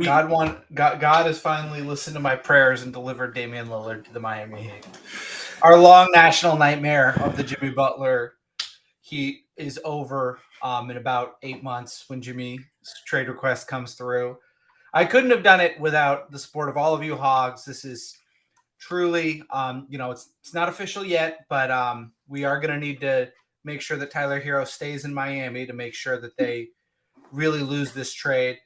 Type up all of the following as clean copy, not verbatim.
God has finally listened to my prayers and delivered Damian Lillard to the Miami Heat. Our long national nightmare of the Jimmy Butler Heat is over in about 8 months when Jimmy's trade request comes through. I couldn't have done it without the support of all of you hogs. This is truly, it's not official yet, but we are going to need to make sure that Tyler Hero stays in Miami to make sure that they really lose this trade.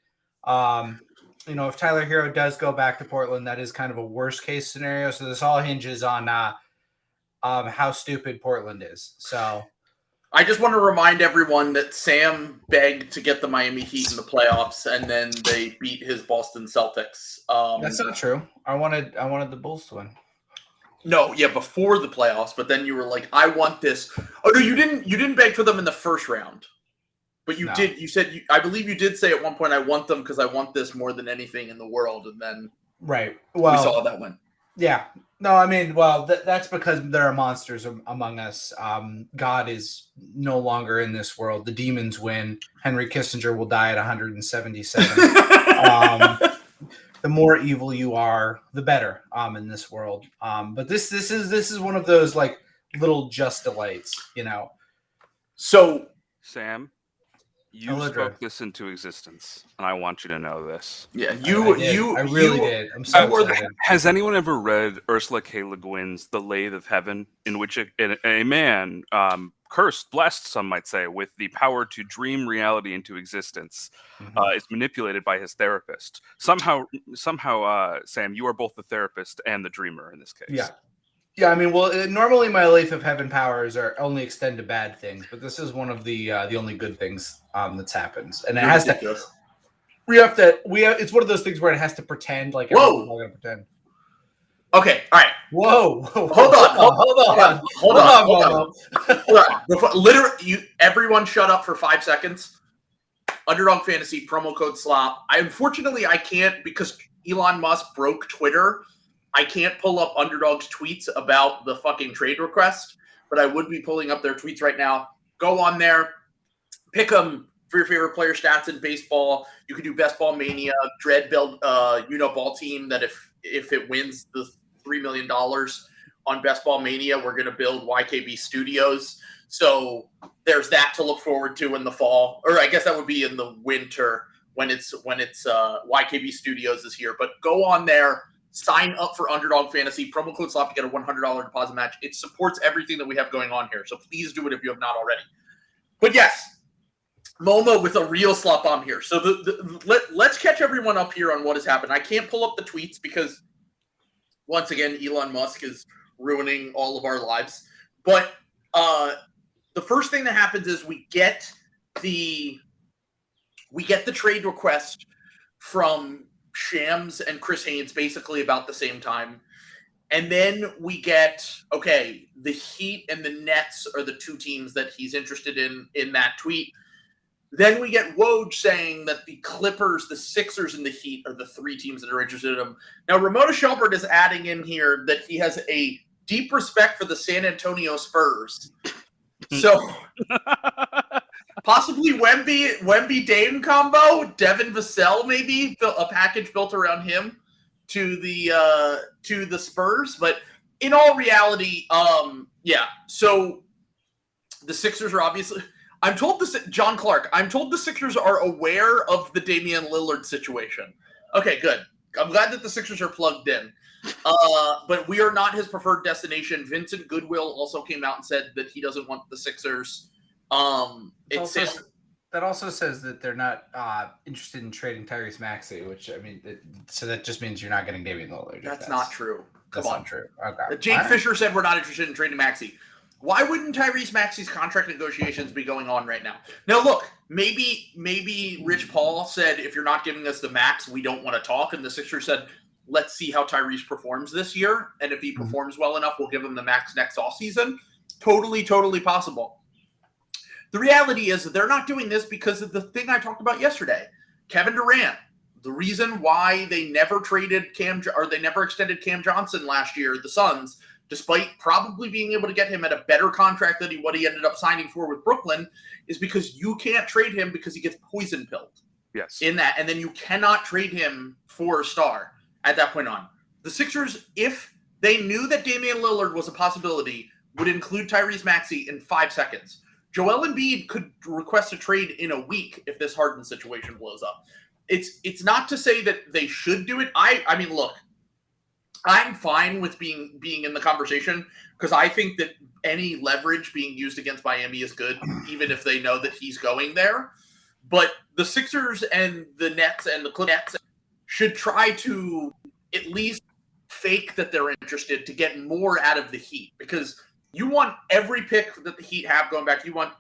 If Tyler Hero does go back to Portland, that is kind of a worst case scenario. So this all hinges on how stupid Portland is. So I just want to remind everyone that Sam begged to get the Miami Heat in the playoffs, and then they beat his Boston Celtics. That's not true. I wanted the Bulls to win. No, yeah, before the playoffs, but then you were like, "I want this." Oh no, you didn't. You didn't beg for them in the first round, but you did. You said, I believe you did say at one point, "I want them because I want this more than anything in the world," and then right. Well, we saw how that went. Yeah. No, I mean, well, that's because there are monsters among us. God is no longer in this world. The demons win. Henry Kissinger will die at 177. The more evil you are, the better in this world. But this is one of those like little just delights, So, Sam, you spoke this into existence, and I want you to know this. Yeah, I really did. I'm so excited. Has anyone ever read Ursula K. Le Guin's *The Lathe of Heaven*, in which a man, cursed, blessed, some might say, with the power to dream reality into existence, is manipulated by his therapist? Somehow, Sam, you are both the therapist and the dreamer in this case. Yeah. Yeah, I mean, normally my Lathe of Heaven powers are only extend to bad things, but this is one of the only good things that's happens, and it has ridiculous. It's one of those things where it has to pretend like everyone's not going to pretend. Okay, all right. Whoa! Hold on. Literally, everyone shut up for 5 seconds. Underdog Fantasy promo code SLOP. Unfortunately, I can't because Elon Musk broke Twitter. I can't pull up Underdog's tweets about the fucking trade request, but I would be pulling up their tweets right now. Go on there, pick them for your favorite player stats in baseball. You can do Best Ball Mania, Dread build, ball team that if it wins the $3 million on Best Ball Mania, we're going to build YKB Studios. So there's that to look forward to in the fall, or I guess that would be in the winter when it's YKB Studios is here. But go on there. Sign up for Underdog Fantasy. Promo code SLOP to get a $100 deposit match. It supports everything that we have going on here. So please do it if you have not already. But yes, Momo with a real slop bomb here. So let's catch everyone up here on what has happened. I can't pull up the tweets because, once again, Elon Musk is ruining all of our lives. But the first thing that happens is we get the trade request from Shams and Chris Haynes basically about the same time. And then we get, the Heat and the Nets are the two teams that he's interested in that tweet. Then we get Woj saying that the Clippers, the Sixers, and the Heat are the three teams that are interested in him. Now, Ramona Shelbert is adding in here that he has a deep respect for the San Antonio Spurs. So possibly Wemby Dame combo, Devin Vassell maybe a package built around him to the Spurs, but in all reality, So the Sixers are obviously. I'm told John Clark. I'm told the Sixers are aware of the Damian Lillard situation. Okay, good. I'm glad that the Sixers are plugged in. But we are not his preferred destination. Vincent Goodwill also came out and said that he doesn't want the Sixers. That also says that they're not interested in trading Tyrese Maxey, which so that just means you're not getting Damian Lillard. That's not true. That's not true. Okay. Jake Fisher said we're not interested in trading Maxey. Why wouldn't Tyrese Maxey's contract negotiations be going on right now? Now, look, maybe Rich Paul said, if you're not giving us the max, we don't want to talk. And the Sixers said, let's see how Tyrese performs this year. And if he performs well enough, we'll give him the max next offseason. Totally, totally possible. The reality is that they're not doing this because of the thing I talked about yesterday. Kevin Durant, the reason why they never traded they never extended Cam Johnson last year, the Suns, despite probably being able to get him at a better contract than what he ended up signing for with Brooklyn, is because you can't trade him because he gets poison pilled. Yes. in that, and then you cannot trade him for a star at that point on. The Sixers, if they knew that Damian Lillard was a possibility, would include Tyrese Maxey in 5 seconds. Joel Embiid could request a trade in a week if this Harden situation blows up. It's not to say that they should do it. I mean, look, I'm fine with being in the conversation because I think that any leverage being used against Miami is good, even if they know that he's going there. But the Sixers and the Nets and the Nets should try to at least fake that they're interested to get more out of the Heat, because you want every pick that the Heat have going back. You want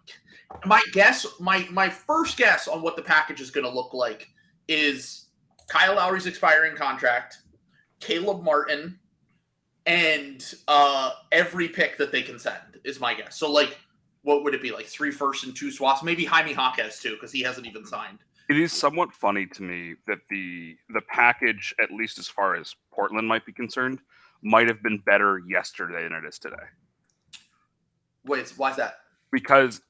my first guess on what the package is going to look like is Kyle Lowry's expiring contract, Caleb Martin, and every pick that they can send is my guess. So, like, what would it be? Like 3 firsts and 2 swaps? Maybe Jaime Jaquez too, because he hasn't even signed. It is somewhat funny to me that the package, at least as far as Portland might be concerned, might have been better yesterday than it is today. Wait, why is that? Because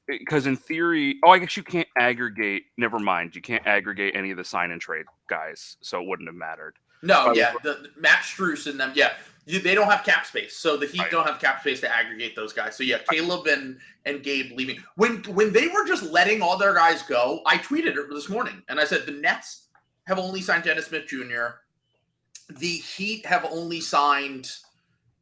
in theory, I guess you can't aggregate. Never mind, you can't aggregate any of the sign and trade guys, so it wouldn't have mattered. No, the Matt Strus and them, they don't have cap space, so the Heat Right. don't have cap space to aggregate those guys. So Caleb and Gabe leaving. When they were just letting all their guys go, I tweeted it this morning, and I said the Nets have only signed Dennis Smith Jr. The Heat have only signed,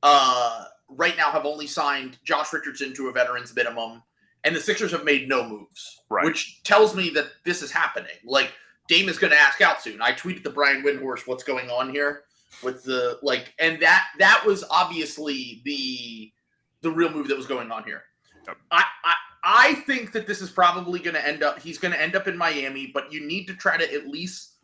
right now have only signed Josh Richardson to a veterans minimum, and the Sixers have made no moves, Right. which tells me that this is happening. Like, Dame is going to ask out soon. I tweeted to Brian Windhorst what's going on here with the and that was obviously the real move that was going on here. Yep. I think that this is probably going to end up. He's going to end up in Miami, but you need to try to at least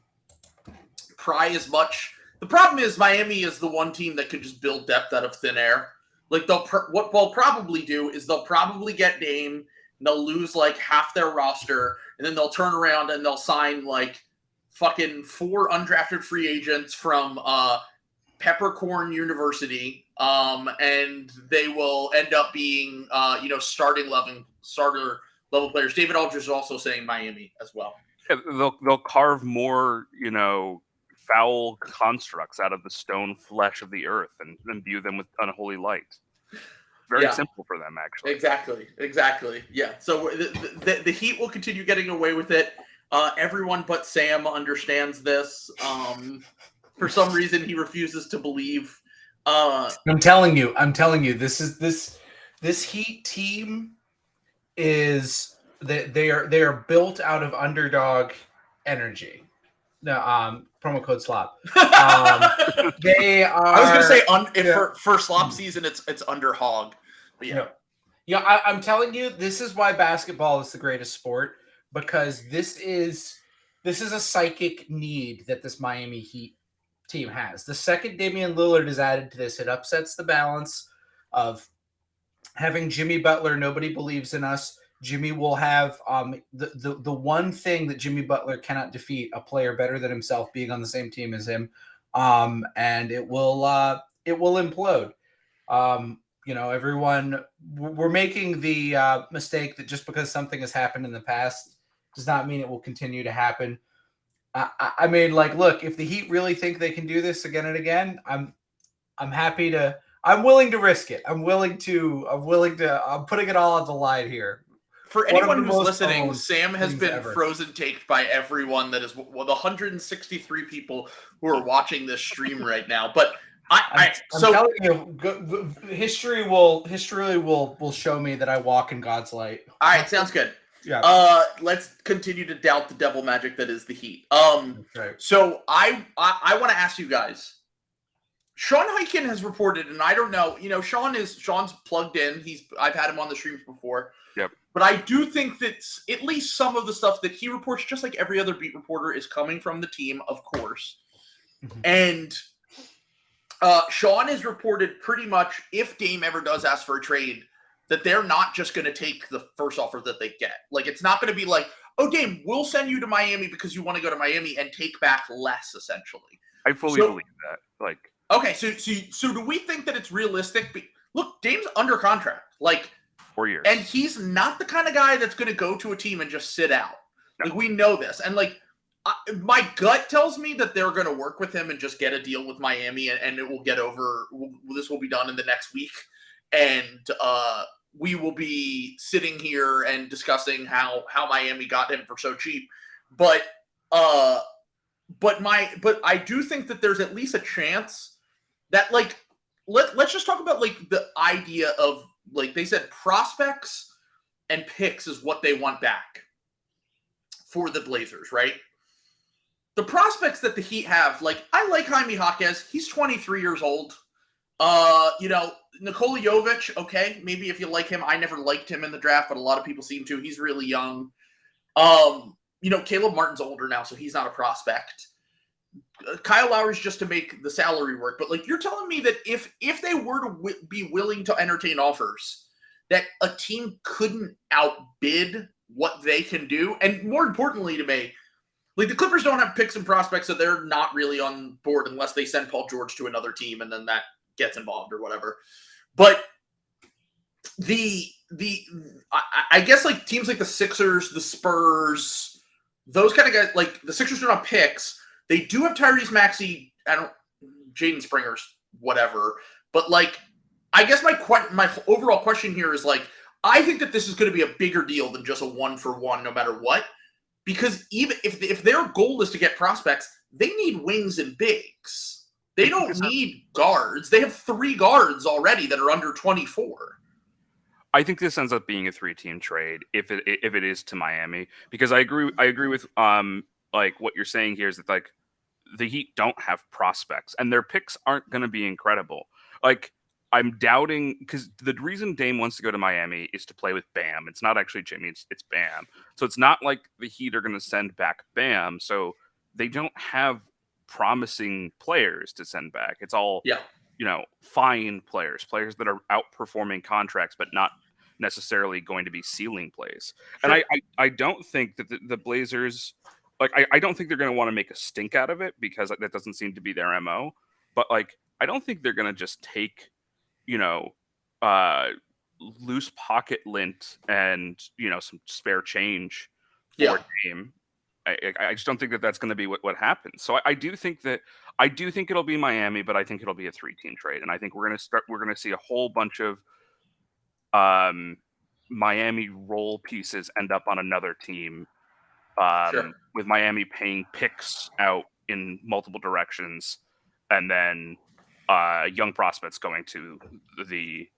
pry as much. The problem is Miami is the one team that could just build depth out of thin air. Like what they'll probably do is they'll probably get Dame, and they'll lose like half their roster, and then they'll turn around and they'll sign like fucking 4 undrafted free agents from Peppercorn University, and they will end up being starter level players. David Aldridge is also saying Miami as well. Yeah, they'll carve more foul constructs out of the stone flesh of the earth and imbue them with unholy light. Very simple for them, actually. Exactly. Yeah. So the Heat will continue getting away with it. Everyone but Sam understands this. For some reason, he refuses to believe. I'm telling you, this Heat team is that they are built out of underdog energy. No, promo code Slop. They are. I was gonna say for Slop season, it's under Hog. But I'm telling you, this is why basketball is the greatest sport, because this is a psychic need that this Miami Heat team has. The second Damian Lillard is added to this, it upsets the balance of having Jimmy Butler. Nobody believes in us. Jimmy will have the one thing that Jimmy Butler cannot defeat: a player better than himself being on the same team as him, and it will implode. Everyone, we're making the mistake that just because something has happened in the past does not mean it will continue to happen. I mean, like, look, if the Heat really think they can do this again and again, I'm willing to risk it. I'm putting it all on the line here. For anyone who's listening, Sam has been frozen taked by everyone that is the 163 people who are watching this stream right now. But I'm telling you, history will show me that I walk in God's light. All right, sounds good. Yeah. Let's continue to doubt the devil magic that is the Heat. Right. So I want to ask you guys. Sean Highkin has reported, and I don't know. Sean's plugged in. I've had him on the streams before. Yep. But I do think that at least some of the stuff that he reports, just like every other beat reporter, is coming from the team, of course. Mm-hmm. And Sean has reported pretty much, if Dame ever does ask for a trade, that they're not just going to take the first offer that they get. Like, it's not going to be like, oh, Dame, we'll send you to Miami because you want to go to Miami and take back less, essentially. I fully believe that. Okay, so do we think that it's realistic? Look, Dame's under contract. 4 years. And he's not the kind of guy that's going to go to a team and just sit out. No. We know this. And, my gut tells me that they're going to work with him and just get a deal with Miami, and it will get over. This will be done in the next week, and we will be sitting here and discussing how Miami got him for so cheap. But I do think that there's at least a chance that, like, let's just talk about, like, the idea of, like, they said prospects and picks is what they want back for the Blazers, right? The prospects that the Heat have, like, I like Jaime Jaquez. He's 23 years old. Nikola Jovic, okay, maybe if you like him. I never liked him in the draft, but a lot of people seem to. He's really young. Caleb Martin's older now, so he's not a prospect. Kyle Lowry's just to make the salary work. But, like, you're telling me that if they were to be willing to entertain offers, that a team couldn't outbid what they can do? And more importantly to me, like, the Clippers don't have picks and prospects, so they're not really on board unless they send Paul George to another team, and then that gets involved or whatever. But I guess, like, teams like the Sixers, the Spurs, those kind of guys, like, the Sixers don't have picks. They do have Tyrese Maxey, Jaden Springer's, whatever. But, like, I guess my overall question here is, like, I think that this is going to be a bigger deal than just a 1-for-1 no matter what. Because even if their goal is to get prospects, they need wings and bigs. They don't need guards. They have 3 guards already that are under 24. I think this ends up being a 3-team trade if it is to Miami, because I agree with like what you're saying here is that, like, the Heat don't have prospects and their picks aren't going to be incredible. Like, I'm doubting, because the reason Dame wants to go to Miami is to play with Bam. It's not actually Jimmy, it's Bam. So it's not like the Heat are going to send back Bam. So they don't have promising players to send back. It's all, fine players that are outperforming contracts, but not necessarily going to be ceiling plays. Sure. And I don't think that the Blazers, like, I don't think they're going to want to make a stink out of it, because that doesn't seem to be their MO. But, like, I don't think they're going to just take, loose pocket lint and, some spare change for Dame. I just don't think that that's going to be what happens. So I do think it'll be Miami, but I think it'll be a 3-team trade. And I think we're going to see a whole bunch of Miami role pieces end up on another team, with Miami paying picks out in multiple directions, and then young prospects going to the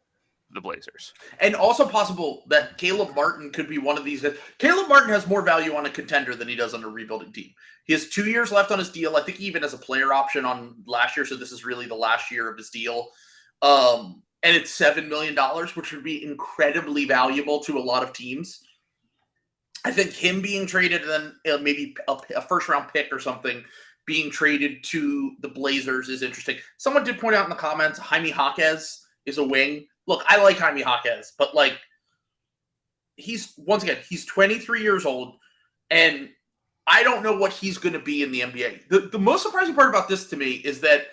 Blazers. And also possible that Caleb Martin could be one of these. Caleb Martin has more value on a contender than he does on a rebuilding team. He has 2 years left on his deal. I think he even has a player option on last year, so this is really the last year of his deal. And it's $7 million, which would be incredibly valuable to a lot of teams. I think him being traded and then maybe a first-round pick or something being traded to the Blazers is interesting. Someone did point out in the comments, Jaime Jaquez is a wing. Look, I like Jaime Jaquez, but, like, he's 23 years old, and I don't know what he's going to be in the NBA. The most surprising part about this to me is that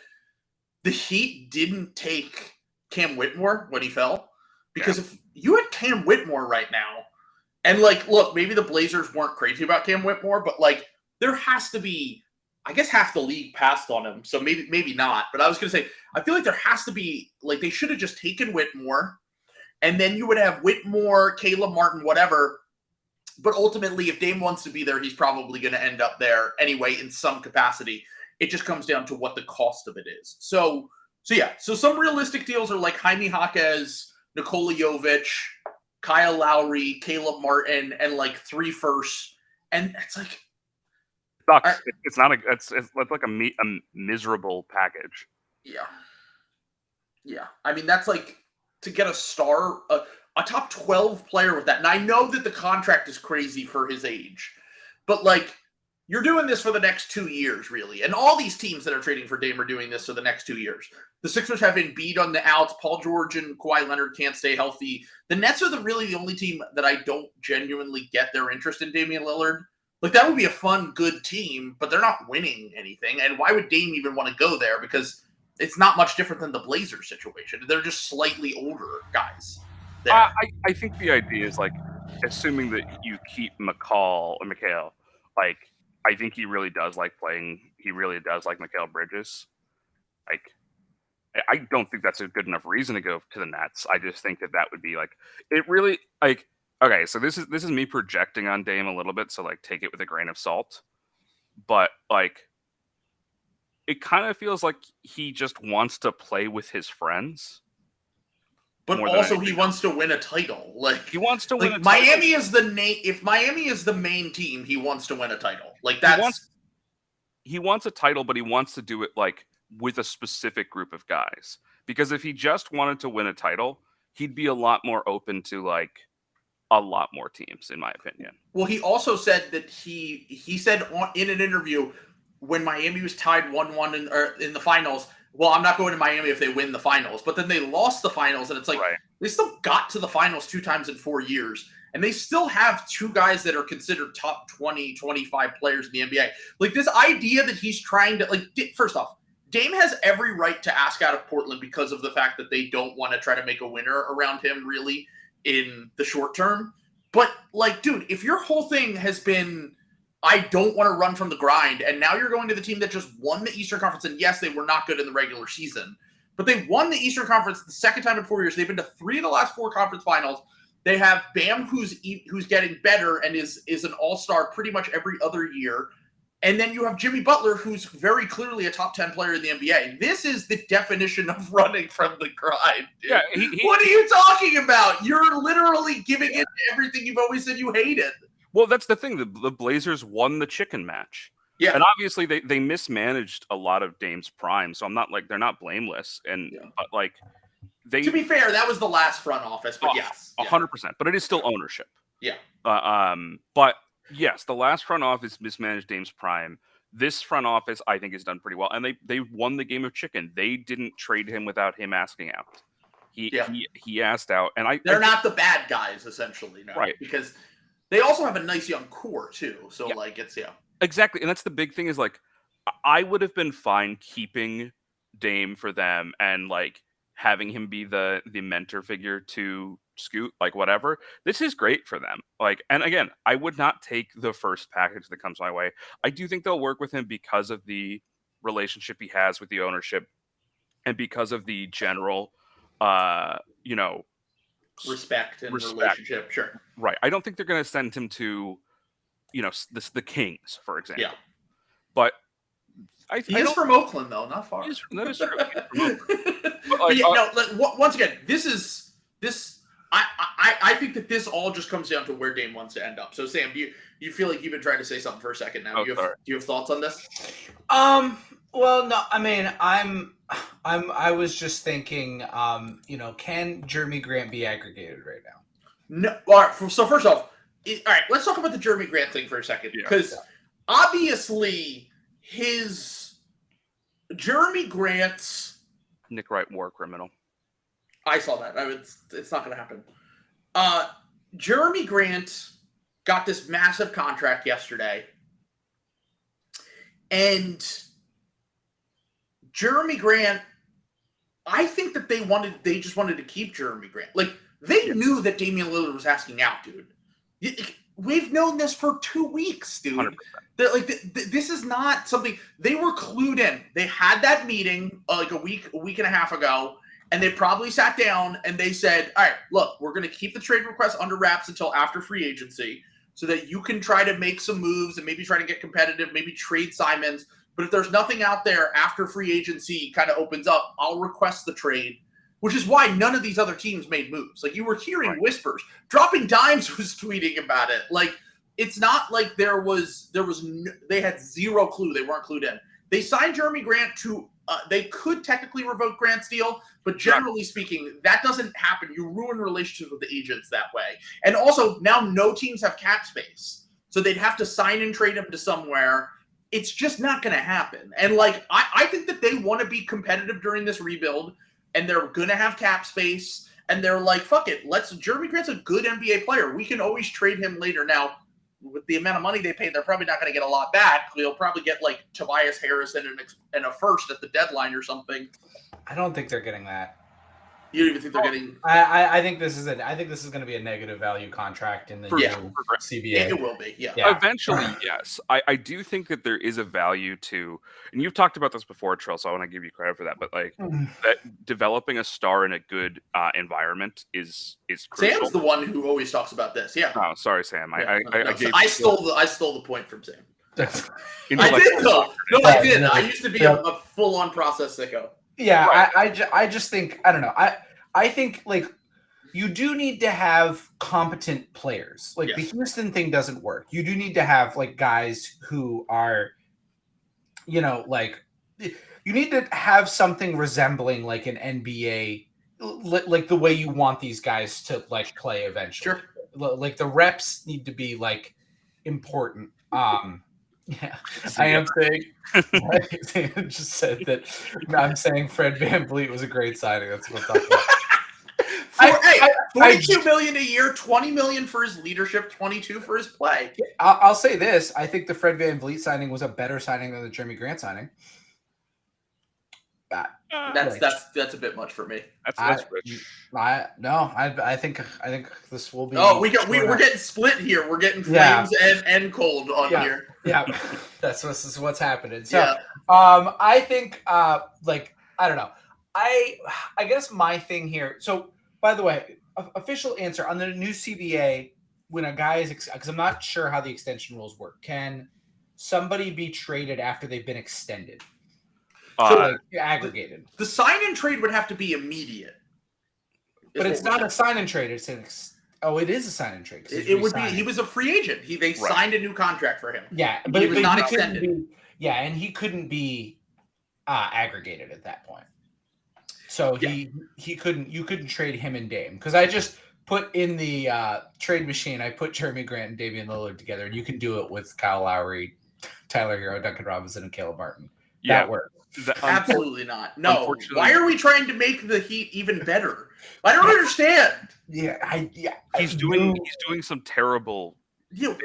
the Heat didn't take Cam Whitmore when he fell, because if you had Cam Whitmore right now, and, like, look, maybe the Blazers weren't crazy about Cam Whitmore, but, like, there has to be, I guess half the league passed on him, so maybe not. But I was going to say, I feel like there has to be, like, they should have just taken Whitmore, and then you would have Whitmore, Caleb Martin, whatever. But ultimately, if Dame wants to be there, he's probably going to end up there anyway in some capacity. It just comes down to what the cost of it is. So some realistic deals are like Jaime Jaquez, Nikola Jovic, Kyle Lowry, Caleb Martin, and, like, 3 firsts. And it's like, sucks. It's not it's like a miserable package. Yeah. I mean, that's like to get a star, a top 12 player with that. And I know that the contract is crazy for his age, but, like, you're doing this for the next 2 years, really. And all these teams that are trading for Dame are doing this for the next 2 years. The Sixers have Embiid on the outs. Paul George and Kawhi Leonard can't stay healthy. The Nets are really the only team that I don't genuinely get their interest in Damian Lillard. Like, that would be a fun, good team, but they're not winning anything. And why would Dame even want to go there? Because it's not much different than the Blazers situation. They're just slightly older guys. I think the idea is, like, assuming that you keep McHale, like, I think he really does like playing. He really does like Mikal Bridges. Like, I don't think that's a good enough reason to go to the Nets. I just think that would be like it really like. Okay, so this is me projecting on Dame a little bit, so like take it with a grain of salt. But like, it kind of feels like he just wants to play with his friends. But also, he wants to win a title. Like he wants to win. Like Miami is the name. If Miami is the main team, he wants to win a title. Like that's he wants a title, but he wants to do it like with a specific group of guys. Because if he just wanted to win a title, he'd be a lot more open to like a lot more teams, in my opinion. Well, he also said that he said in an interview when Miami was tied 1-1 in the finals. Well, I'm not going to Miami if they win the finals. But then they lost the finals, and it's like they still got to the finals 2 times in 4 years. And they still have 2 guys that are considered top 20, 25 players in the NBA. Like, this idea that he's trying to, like, first off, Dame has every right to ask out of Portland because of the fact that they don't want to try to make a winner around him, really, in the short term. But, like, dude, if your whole thing has been, I don't want to run from the grind, and now you're going to the team that just won the Eastern Conference, and yes, they were not good in the regular season, but they won the Eastern Conference the second time in 4 years. They've been to 3 of the last 4 conference finals. They have Bam, who's getting better and is an all-star pretty much every other year. And then you have Jimmy Butler, who's very clearly a top 10 player in the NBA. This is the definition of running from the grind, dude. Yeah, what are you talking about? You're literally giving in to everything you've always said you hated. Well, that's the thing. The Blazers won the chicken match. Yeah. And obviously they mismanaged a lot of Dame's prime. So I'm not like, they're not blameless. But like, to be fair, that was the last front office, but yes. 100%. But it is still ownership. Yeah. But yes, the last front office mismanaged Dame's prime. This front office, I think, has done pretty well. And they won the game of chicken. They didn't trade him without him asking out. He asked out. And they're not the bad guys, essentially. No, right. Because they also have a nice young core, too. So, like, it's, Exactly. And that's the big thing is, like, I would have been fine keeping Dame for them and, like, having him be the mentor figure to Scoot, like, whatever. This is great for them. Like, and again, I would not take the first package that comes my way. I do think they'll work with him because of the relationship he has with the ownership and because of the general, respect and relationship. Sure. Right. I don't think they're going to send him to, the Kings, for example. Yeah. But he is from Oakland, though, not far. That is true. Once again, I think that this all just comes down to where Dame wants to end up. So, Sam, do you feel like you've been trying to say something for a second now? Do you have thoughts on this? Well, no. I mean, I was just thinking, can Jeremy Grant be aggregated right now? No. All right. So first off, all right, let's talk about the Jeremy Grant thing for a second, because obviously Jeremy Grant's Nick Wright war criminal. I saw that. It's not going to happen. Jeremy Grant got this massive contract yesterday, and Jeremy Grant, I think that they just wanted to keep Jeremy Grant. Like, they knew that Damian Lillard was asking out, dude. We've known this for 2 weeks, dude. This is not something they were clued in. They had that meeting like a week and a half ago, and they probably sat down and they said, all right, look, we're going to keep the trade request under wraps until after free agency so that you can try to make some moves and maybe try to get competitive, maybe trade Simons. But if there's nothing out there after free agency kind of opens up, I'll request the trade, which is why none of these other teams made moves. Like, you were hearing whispers. Dropping Dimes was tweeting about it. Like, it's not like they had zero clue. They weren't clued in. They signed Jeremy Grant to they could technically revoke Grant's deal, but generally speaking, that doesn't happen. You ruin relationships with the agents that way. And also, now no teams have cap space. So they'd have to sign and trade him to somewhere. It's just not going to happen. And, like, I think that they want to be competitive during this rebuild, and they're going to have cap space, and they're like, fuck it, Jeremy Grant's a good NBA player. We can always trade him later. Now, with the amount of money they paid, they're probably not going to get a lot back. They'll probably get, like, Tobias Harris and a first at the deadline or something. I don't think they're getting that. You don't even think they're getting? I think this is I think this is going to be a negative value contract in the new CBA. It will be. Yeah. Eventually, yes. I do think that there is a value to, and you've talked about this before, Trill, so I want to give you credit for that. But like that, developing a star in a good environment is crucial. Sam's the one who always talks about this. Yeah. Oh, sorry, Sam. I stole the point from Sam. I Intellectual did though. No, I did. I used to be a full-on process sicko. Yeah, Right. I just think I don't know. I think like you do need to have competent players. Like the Houston thing doesn't work. You do need to have like guys who are, you know, like you need to have something resembling like an NBA, like the way you want these guys to like play eventually. Sure. Like the reps need to be like important. Yeah, I am saying. I just said that. I'm saying Fred VanVleet was a great signing. That's what I'm talking about. $42 million a year, $20 million for his leadership, $22 million for his play. I'll say this: I think the Fred VanVleet signing was a better signing than the Jeremy Grant signing. That's a bit much for me. That's rich. I think this will be. Oh, we're getting split here. We're getting Flames and Cold on here. Yeah, this is what's happening. So, I think, like, I don't know. I guess my thing here. So, by the way, official answer on the new CBA, when a guy is, because I'm not sure how the extension rules work. Can somebody be traded after they've been extended? Aggregated. The sign and trade would have to be immediate. But it's not a sign and trade. It's it is a sign and trade. It would be. He was a free agent. They signed a new contract for him. Yeah, but he was not extended. And he couldn't be aggregated at that point. So he couldn't. You couldn't trade him and Dame because I just put in the trade machine. I put Jeremy Grant and Damian Lillard together, and you can do it with Kyle Lowry, Tyler Hero, Duncan Robinson, and Caleb Martin. That works. Absolutely not. No. Why are we trying to make the Heat even better? I don't understand. He's doing some terrible.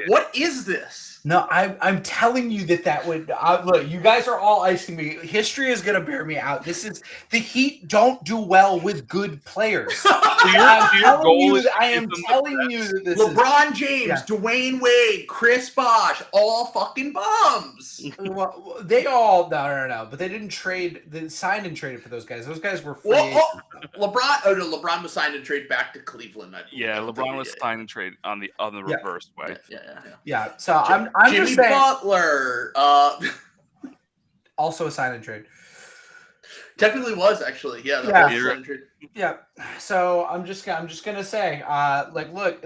What is this? No, I'm telling you that would look. You guys are all icing me. History is going to bear me out. This is the Heat don't do well with good players. I am telling you that this LeBron James, Dwayne Wade, Chris Bosh, all fucking bums. Well, they all no, but they didn't trade. They signed and traded for those guys. Those guys were free. LeBron was signed and traded back to Cleveland. LeBron was signed and traded on the reverse way. Yeah. So I'm Jimmy just saying, Butler, also a sign and trade. Technically was actually, Yeah. So I'm just gonna say, look,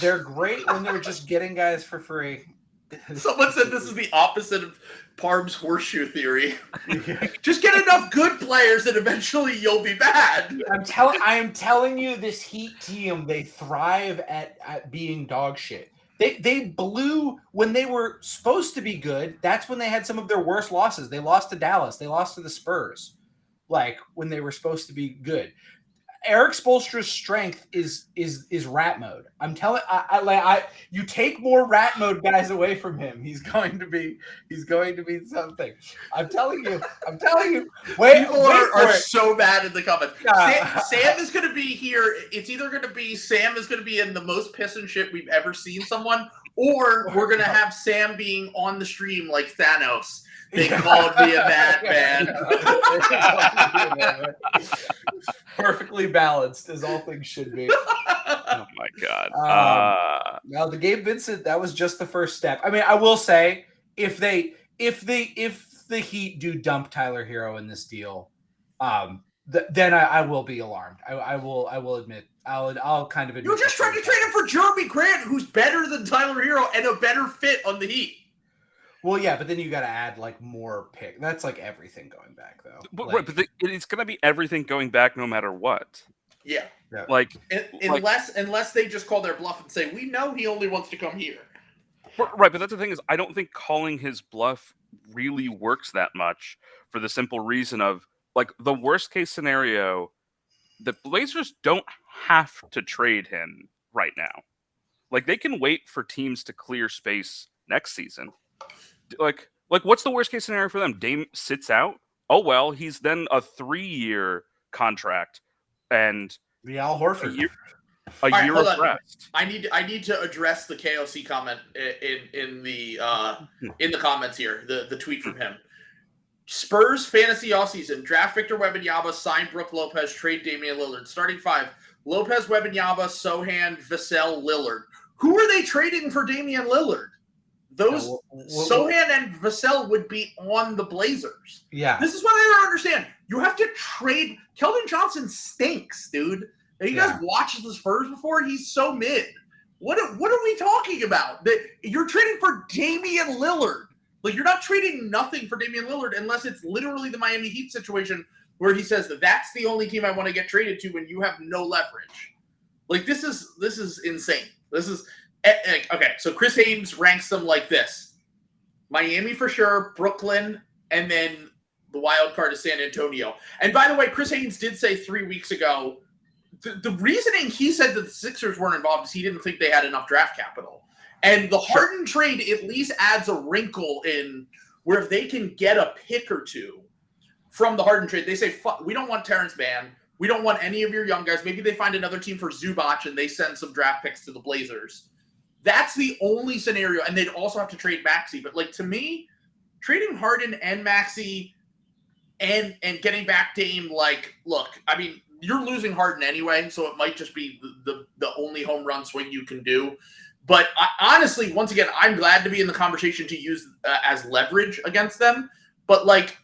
they're great when they're just getting guys for free. Someone said this is the opposite of Parm's horseshoe theory. Just get enough good players, and eventually you'll be bad. I am telling you, this Heat team, they thrive at being dog shit. They blew when they were supposed to be good. That's when they had some of their worst losses. They lost to Dallas. They lost to the Spurs. Like when they were supposed to be good. Eric Spoelstra's strength is rat mode. I'm telling you take more rat mode guys away from him. He's going to be something. I'm telling you. People are so bad in the comments. Sam is going to be here. It's either going to be Sam is going to be in the most piss and shit we've ever seen someone, or we're going to have Sam being on the stream like Thanos. They called me a madman. Perfectly balanced, as all things should be. Oh my god! Now the Gabe Vincent, that was just the first step. I mean, I will say, if the Heat do dump Tyler Hero in this deal, then I will be alarmed. I will admit. I'll kind of admit. You're just trying to trade him for Jeremy Grant, who's better than Tyler Hero and a better fit on the Heat. Well, yeah, but then you got to add like more pick. That's like everything going back, though. But it's going to be everything going back, no matter what. Yeah. Like unless they just call their bluff and say, we know he only wants to come here. Right, but that's the thing is, I don't think calling his bluff really works that much for the simple reason of like the worst case scenario, the Blazers don't have to trade him right now. Like they can wait for teams to clear space next season. Like what's the worst case scenario for them? Dame sits out. Oh well, he's then a 3-year contract and Al Horford. A year of rest. I need to address the KOC comment in the comments here. The tweet from him. Spurs fantasy offseason. Draft Victor Wembanyama, sign Brook Lopez, trade Damian Lillard. Starting 5. Lopez, Wembanyama, Sohan, Vassell, Lillard. Who are they trading for Damian Lillard? Those Sohan and Vassell would be on the Blazers. Yeah. This is what I don't understand. You have to trade. Keldon Johnson stinks, dude. Have you guys watched the Spurs before? He's so mid. What are we talking about? You're trading for Damian Lillard. Like, you're not trading nothing for Damian Lillard unless it's literally the Miami Heat situation where he says that's the only team I want to get traded to when you have no leverage. Like, this is insane. This is okay. So Chris Haynes ranks them like this: Miami for sure, Brooklyn, and then the wild card is San Antonio. And by the way, Chris Haynes did say 3 weeks ago the reasoning he said that the Sixers weren't involved is he didn't think they had enough draft capital. And the Harden trade at least adds a wrinkle in where if they can get a pick or two from the Harden trade, they say, fuck, we don't want Terance Mann. We don't want any of your young guys. Maybe they find another team for Zubac and they send some draft picks to the Blazers. That's the only scenario. And they'd also have to trade Maxey. But, like, to me, trading Harden and Maxey and getting back Dame, like, look, I mean, you're losing Harden anyway, so it might just be the only home run swing you can do. But honestly, once again, I'm glad to be in the conversation to use as leverage against them. But, like,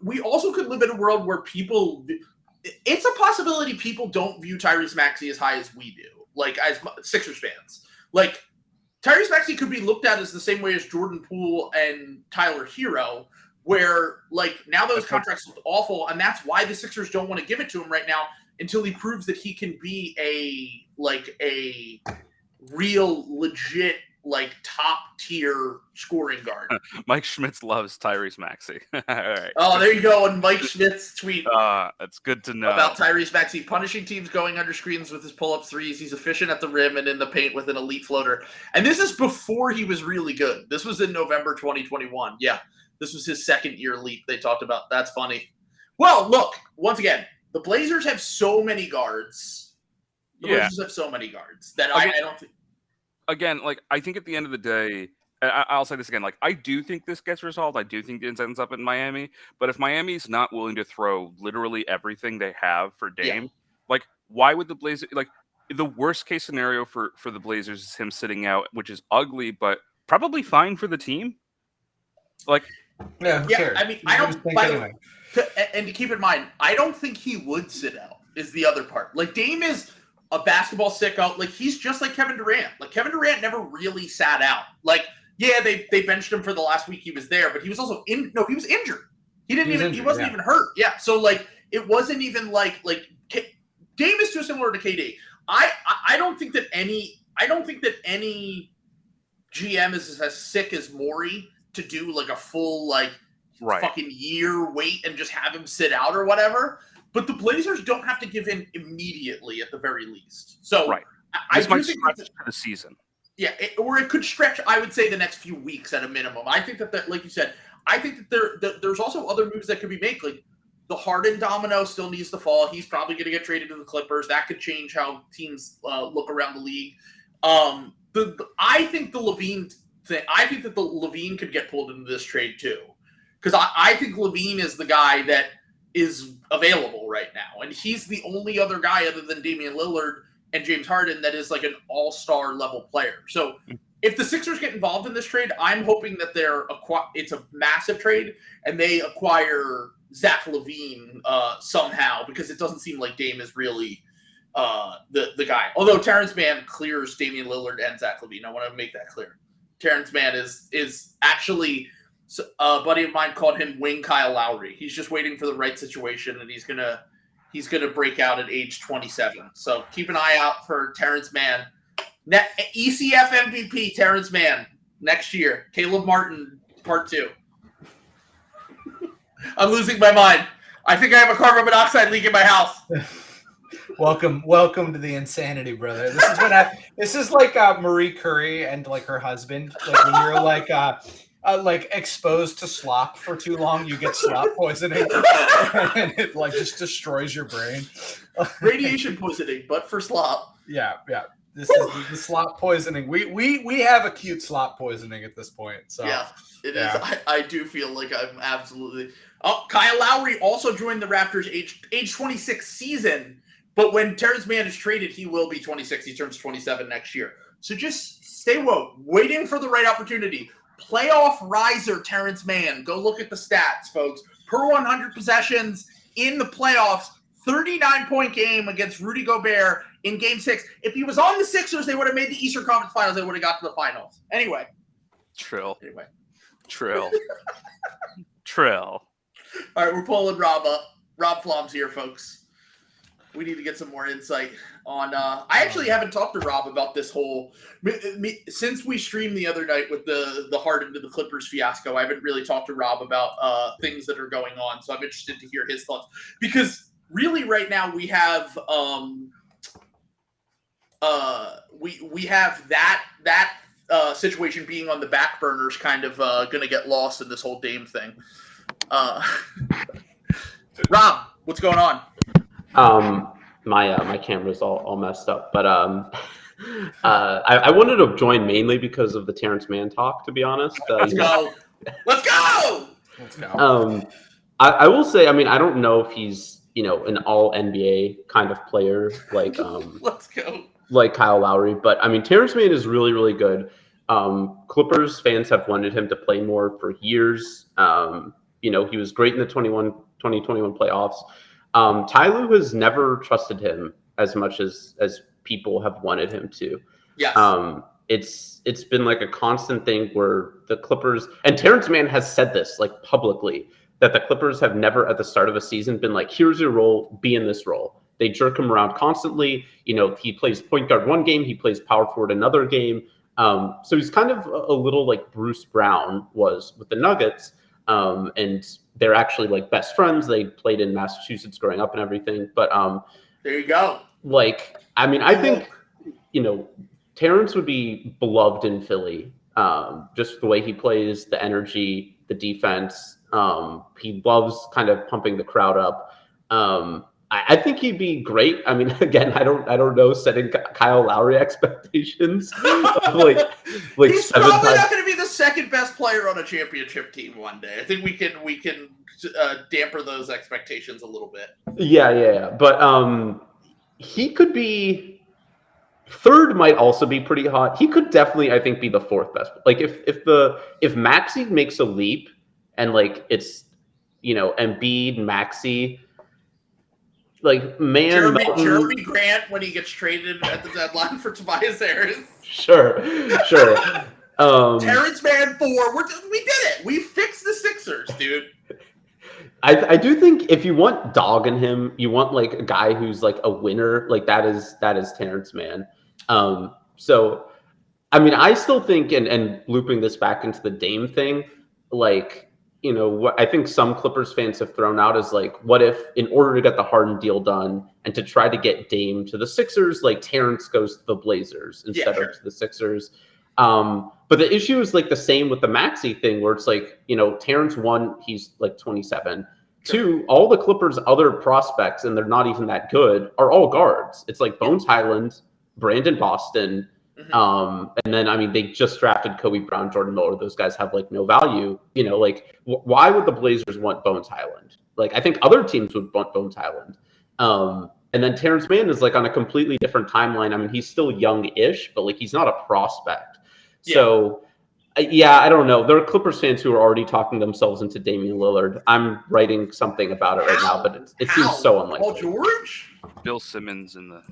we also could live in a world where people – it's a possibility people don't view Tyrese Maxey as high as we do, like, as Sixers fans. Like, Tyrese Maxey could be looked at as the same way as Jordan Poole and Tyler Hero, where, like, now those contracts look awful, and that's why the Sixers don't want to give it to him right now until he proves that he can be a real, legit, like, top-tier scoring guard. Mike Schmitz loves Tyrese Maxey. All right. Oh, there you go. And Mike Schmitz tweet. That's good to know. About Tyrese Maxey punishing teams going under screens with his pull-up threes. He's efficient at the rim and in the paint with an elite floater. And this is before he was really good. This was in November 2021. Yeah, this was his second-year leap they talked about. That's funny. Well, look, once again, the Blazers have so many guards. Blazers have so many guards that I don't think. Again, like, I think at the end of the day, I'll say this again, like, I do think this gets resolved. I do think it ends up in Miami. But if Miami's not willing to throw literally everything they have for Dame, like, why would the Blazers, like, the worst case scenario for the Blazers is him sitting out, which is ugly, but probably fine for the team. Like, who cares? I mean, I don't, and to keep in mind, I don't think he would sit out is the other part. Like, Dame is a basketball sicko. Like, he's just like Kevin Durant. Like, Kevin Durant never really sat out. Like, yeah, they benched him for the last week he was there, but he was also he was injured. He wasn't even hurt. Yeah. So, like, it wasn't even like Dame is too similar to KD. I don't think that any GM is as sick as Morey to do, like, a full, like, fucking year wait and just have him sit out or whatever. But the Blazers don't have to give in immediately at the very least. So I do think for the season. Yeah, or it could stretch, I would say, the next few weeks at a minimum. I think that like you said, I think that there's also other moves that could be made. Like, the Harden domino still needs to fall. He's probably going to get traded to the Clippers. That could change how teams look around the league. I think the Levine thing. I think that the Levine could get pulled into this trade too, because I think Levine is the guy that is available right now, and he's the only other guy other than Damian Lillard and James Harden that is like an all-star level player. So if the Sixers get involved in this trade, I'm hoping that it's a massive trade and they acquire Zach LaVine somehow, because it doesn't seem like Dame is really the guy. Although Terance Mann clears Damian Lillard and Zach LaVine. I want to make that clear. Terance Mann is actually – a buddy of mine called him Wing Kyle Lowry. He's just waiting for the right situation, and he's gonna break out at age 27. So keep an eye out for Terance Mann. ECF MVP Terance Mann next year. Caleb Martin Part 2. I'm losing my mind. I think I have a carbon monoxide leak in my house. Welcome to the insanity, brother. This is like Marie Curie and, like, her husband. Like, when you're like like exposed to slop for too long, you get slop poisoning, and it like just destroys your brain. Radiation poisoning, but for slop. Yeah. This is the slop poisoning. We have acute slop poisoning at this point. So yeah, it is. I do feel like I'm absolutely. Oh, Kyle Lowry also joined the Raptors age 26 season, but when Terance Mann is traded, he will be 26. He turns 27 next year. So just stay woke, waiting for the right opportunity. Playoff riser Terance Mann. Go look at the stats, folks. Per 100 possessions in the playoffs, 39-point game against Rudy Gobert in Game 6. If he was on the Sixers, they would have made the Eastern Conference Finals. They would have got to the finals. Anyway. Trill. All right, we're pulling Rob up. Rob Flom's here, folks. We need to get some more insight on. I actually haven't talked to Rob about this whole since we streamed the other night with the Harden to the Clippers fiasco. I haven't really talked to Rob about things that are going on, so I'm interested to hear his thoughts because really right now we have we have that situation being on the back burners, kind of going to get lost in this whole Dame thing. Rob, what's going on? My camera's all messed up, but I wanted to join mainly because of the Terance Mann talk. To be honest, Let's go. I will say, I mean, I don't know if he's an all NBA kind of player like let's go like Kyle Lowry, but I mean, Terance Mann is really really good. Clippers fans have wanted him to play more for years. He was great in the 2021 playoffs. Ty Lue has never trusted him as much as people have wanted him to. Yes. It's been like a constant thing where the Clippers, and Terance Mann has said this like publicly, that the Clippers have never at the start of a season been like, here's your role, be in this role. They jerk him around constantly. He plays point guard one game, he plays power forward another game. So he's kind of a little like Bruce Brown was with the Nuggets. And they're actually like best friends. They played in Massachusetts growing up and everything. But there you go. Like, I mean, I think, Terance would be beloved in Philly. Just the way he plays, the energy, the defense. He loves kind of pumping the crowd up. I think he'd be great. I mean, again, I don't know, setting Kyle Lowry expectations. like he's probably not going to be the second best player on a championship team one day. I think we can damper those expectations a little bit. Yeah. But he could be third. Might also be pretty hot. He could definitely, I think, be the fourth best. Like if Maxey makes a leap and like it's Embiid, Maxey. Like Jeremy Grant when he gets traded at the deadline for Tobias Harris. Sure. Terance Mann 4. We did it. We fixed the Sixers, dude. I do think if you want dog in him, you want like a guy who's like a winner. Like that is Terance Mann. So I mean, I still think, and looping this back into the Dame thing, like. What I think some Clippers fans have thrown out is like, what if in order to get the Harden deal done and to try to get Dame to the Sixers, like Terance goes to the Blazers instead of to the Sixers. But the issue is like the same with the Maxey thing where it's like, Terance, one, he's like 27. Sure. Two, all the Clippers' other prospects, and they're not even that good, are all guards. It's like Bones Highland, Brandon Boston, and then, I mean, they just drafted Kobe Brown, Jordan Miller. Those guys have like no value. Like why would the Blazers want Bones Highland? Like I think other teams would want Bones Highland. And then Terance Mann is like on a completely different timeline. I mean, he's still young-ish, but like he's not a prospect. Yeah. So I don't know. There are Clippers fans who are already talking themselves into Damian Lillard. I'm writing something about it right now, but it seems so unlikely. Paul George? Bill Simmons in the.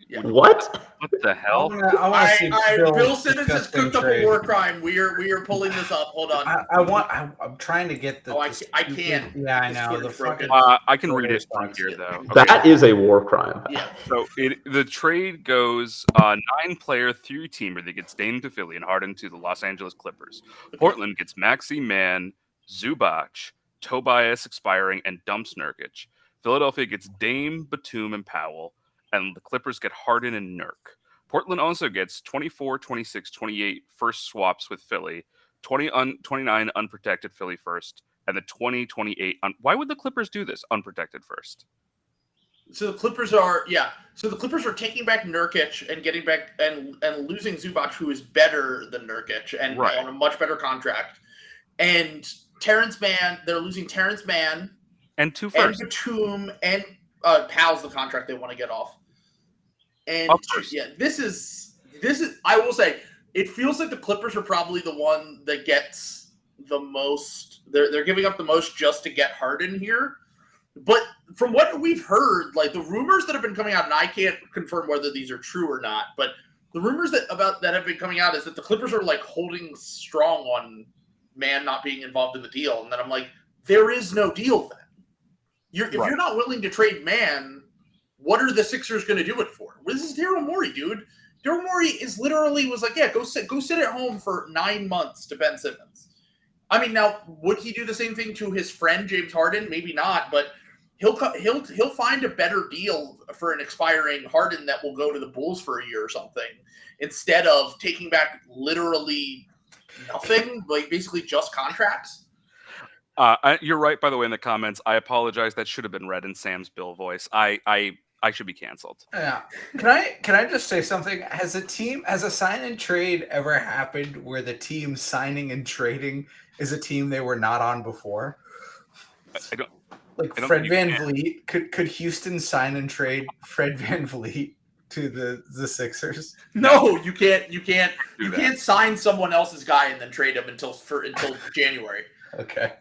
Yeah. What the hell? Bill Simmons has cooked up a war crime. We are pulling this up. Hold on. I'm trying to get the. I can't. Yeah, I know. The fucking. I can read it from here though. Okay. That is a war crime. Yeah. So the trade goes 9-player 3-teamer that gets Dame to Philly and Harden to the Los Angeles Clippers. Portland gets Maxey, Mann, Zubac, Tobias expiring, and Dumps Nurkic. Philadelphia gets Dame, Batum, and Powell. And the Clippers get Harden and Nurk. Portland also gets 24, 26, 28 first swaps with Philly, 29 unprotected Philly first, and the 28. Why would the Clippers do this unprotected first? So the Clippers are taking back Nurkic and getting back and losing Zubac, who is better than Nurkic and on a much better contract. And Terance Mann, they're losing Terance Mann and 2 first. And Batum and Powell's the contract they want to get off. And of course. Yeah, this is I will say it feels like the Clippers are probably the one that gets the most. They're giving up the most just to get Harden here. But from what we've heard, like the rumors that have been coming out, and I can't confirm whether these are true or not, but the rumors that have been coming out is that the Clippers are like holding strong on Mann not being involved in the deal. And then I'm like, there is no deal then. If you're not willing to trade Mann, what are the Sixers going to do it for? This is Daryl Morey, dude. Daryl Morey was like, yeah, go sit at home for 9 months to Ben Simmons. I mean, now would he do the same thing to his friend James Harden? Maybe not, but he'll find a better deal for an expiring Harden that will go to the Bulls for a year or something instead of taking back literally nothing, like basically just contracts. You're right, by the way, in the comments. I apologize. That should have been read in Sam's Bill voice. I should be canceled. Yeah. Can I just say something? Has a sign and trade ever happened where the team signing and trading is a team they were not on before? I don't. Like Fred VanVleet, could Houston sign and trade Fred VanVleet to the Sixers? No, you can't. You can't sign someone else's guy and then trade him until January. Okay.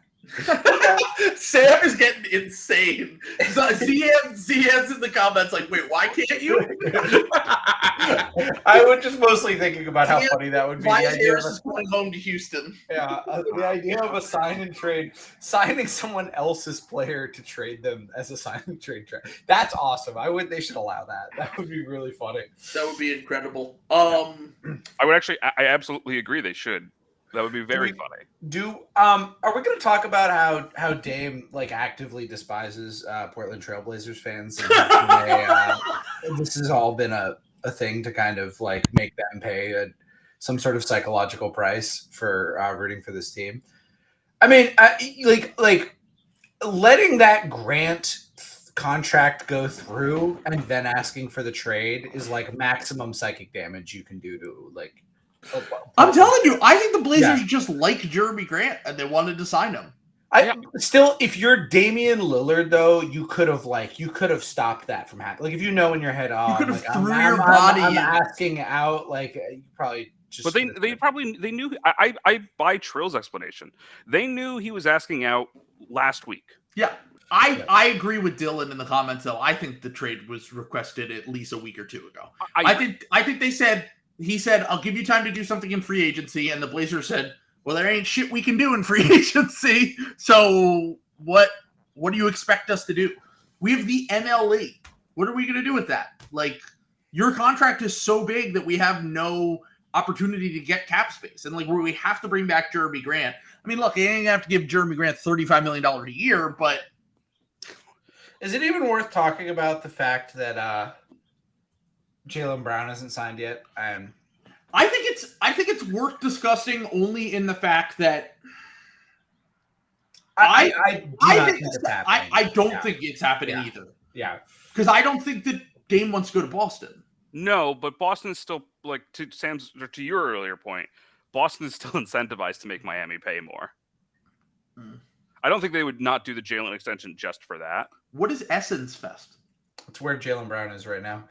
Sam is getting insane. ZM's in the comments like, wait, why can't you? I was just mostly thinking about how funny that would be. Why Harris is going home to Houston? Yeah, the idea of a sign and trade, signing someone else's player to trade them as a sign and trade. That's awesome. They should allow that. That would be really funny. That would be incredible. I I absolutely agree. They should. That would be very funny. Are we going to talk about how Dame like actively despises Portland Trailblazers fans? And this has all been a thing to kind of like make them pay some sort of psychological price for rooting for this team. I mean, like letting that Grant contract go through and then asking for the trade is like maximum psychic damage you can do to like. I'm telling you, I think the Blazers just like Jeremy Grant and they wanted to sign him. Still, if you're Damian Lillard, though, you could have stopped that from happening. Like if you know in your head, you could have threw your body. I'm asking out. Like you probably just. But they knew. I buy Trill's explanation. They knew he was asking out last week. Yeah. I agree with Dylan in the comments though. I think the trade was requested at least a week or two ago. I think they said. He said, I'll give you time to do something in free agency. And the Blazers said, well, there ain't shit we can do in free agency. So what do you expect us to do? We have the MLE. What are we going to do with that? Like, your contract is so big that we have no opportunity to get cap space. And, like, we have to bring back Jeremy Grant. I mean, look, you ain't going to have to give Jeremy Grant $35 million a year, but. Is it even worth talking about the fact that Jaylen Brown isn't signed yet? I think it's worth discussing only in the fact that I don't think it's happening either. Yeah, because I don't think that Dame wants to go to Boston. No, but Boston is still like to your earlier point. Boston is still incentivized to make Miami pay more. I don't think they would not do the Jalen extension just for that. What is Essence Fest? It's where Jaylen Brown is right now.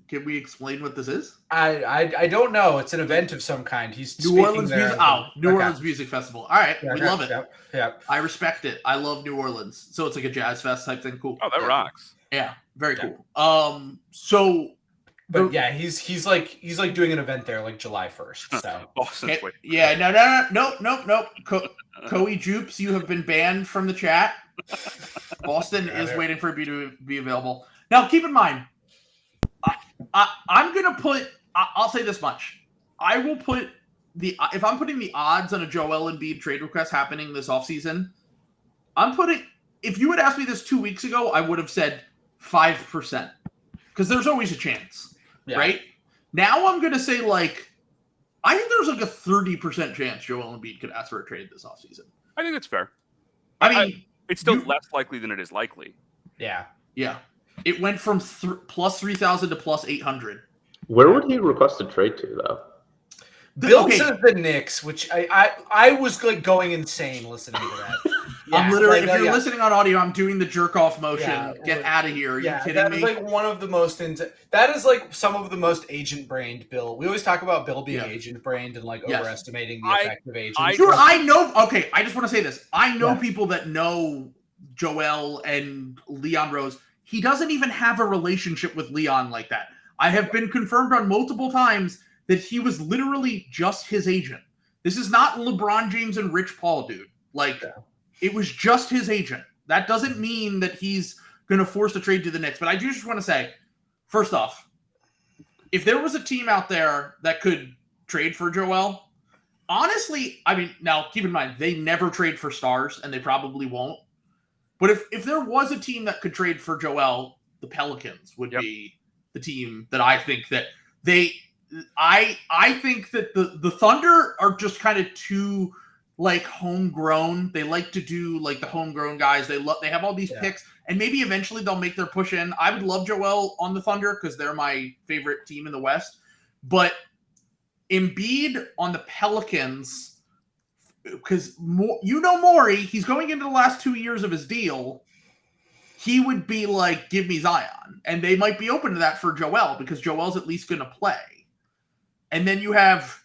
Can we explain what this is? I don't know. It's an event of some kind. He's New Orleans Music. New Orleans Music Festival. All right, we love it. Yeah, I respect it. I love New Orleans. So it's like a jazz fest type thing. Cool. Oh, that rocks. Yeah, very cool. So, but yeah, he's like doing an event there like July 1st. So Boston's no. Coey Jupes, you have been banned from the chat. Boston is waiting for you to be available. Now, keep in mind. I'm going to put – I'll say this much. I will put the – if I'm putting the odds on a Joel Embiid trade request happening this offseason, I'm putting – if you had asked me this 2 weeks ago, I would have said 5% because there's always a chance, right? Now I'm going to say, like, I think there's like a 30% chance Joel Embiid could ask for a trade this offseason. I think that's fair. I mean, it's still less likely than it is likely. Yeah. Yeah. It went from plus 3,000 to plus 800. Where would he request a trade to, though? Bill says the Knicks, which I was like going insane listening to that. Yeah, I'm literally, if you're listening on audio, I'm doing the jerk off motion. Yeah, get out of here. Are you kidding me? That is like one of the most that is like some of the most agent brained Bill. We always talk about Bill being agent brained and like overestimating the effective agent. I know. Okay, I just want to say this. I know people that know Joel and Leon Rose. He doesn't even have a relationship with Leon like that. I have been confirmed on multiple times that he was literally just his agent. This is not LeBron James and Rich Paul, dude. Like, it was just his agent. That doesn't mean that he's going to force a trade to the Knicks. But I do just want to say, first off, if there was a team out there that could trade for Joel, honestly, I mean, now keep in mind, they never trade for stars, and they probably won't. But if there was a team that could trade for Joel, the Pelicans would be the team that I think that I think that the Thunder are just kind of too like homegrown. They like to do like the homegrown guys. They have all these picks, and maybe eventually they'll make their push in. I would love Joel on the Thunder because they're my favorite team in the West. But Embiid on the Pelicans, because Morey, he's going into the last 2 years of his deal. He would be like, give me Zion. And they might be open to that for Joel because Joel's at least going to play. And then you have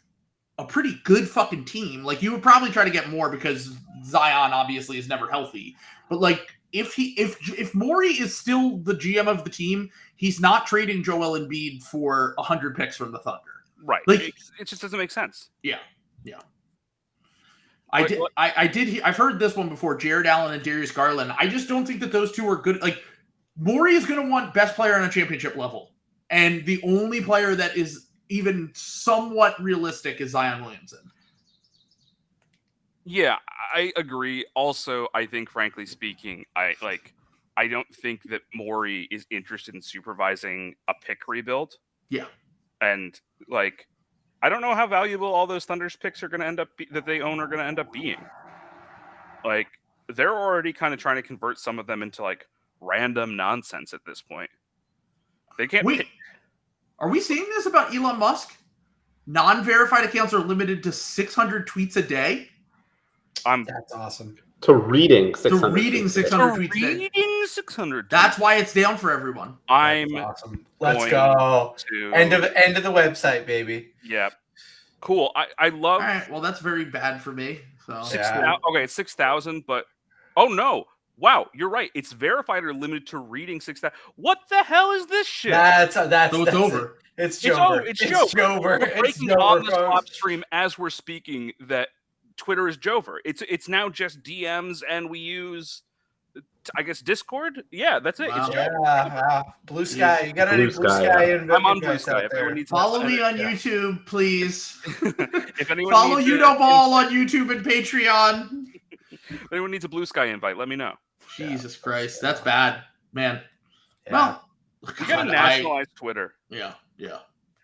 a pretty good fucking team. Like, you would probably try to get more because Zion obviously is never healthy. But like, if Morey is still the GM of the team, he's not trading Joel Embiid for 100 picks from the Thunder. Right. Like, it just doesn't make sense. Yeah. I've heard this one before, Jared Allen and Darius Garland. I just don't think that those two are good. Like, Morey is going to want best player on a championship level. And the only player that is even somewhat realistic is Zion Williamson. Yeah, I agree. Also, I think, frankly speaking, I don't think that Morey is interested in supervising a pick rebuild. Yeah. And like, I don't know how valuable all those Thunder's picks are going to end up that they own are going to end up being. Like, they're already kind of trying to convert some of them into like random nonsense at this point. They can't. Wait, are we seeing this about Elon Musk? Non-verified accounts are limited to 600 tweets a day. That's awesome. To reading 600. To reading 600 tweets a day. Reading 600. That's why it's down for everyone. I'm awesome. Let's go. End of the website, baby. Yeah. Cool. I love. All right. Well, that's very bad for me. So okay, it's 6,000, but oh no. Wow, you're right. It's verified or limited to reading 6,000. What the hell is this shit? So it's over. It's Jover. It's Jover. We're breaking on the Slop stream as we're speaking that Twitter is Jover. It's now just DMs, and we use, I guess, Discord. Yeah, that's it. Wow. It's Jover. Yeah, Blue Sky. You got any Blue Sky? I'm on Blue Sky. If anyone needs follow me on YouTube, please. If anyone follow Ball on YouTube and Patreon. If anyone needs a Blue Sky invite, let me know. Jesus Christ, that's bad, man. Yeah. Well, you got to nationalize Twitter. Yeah.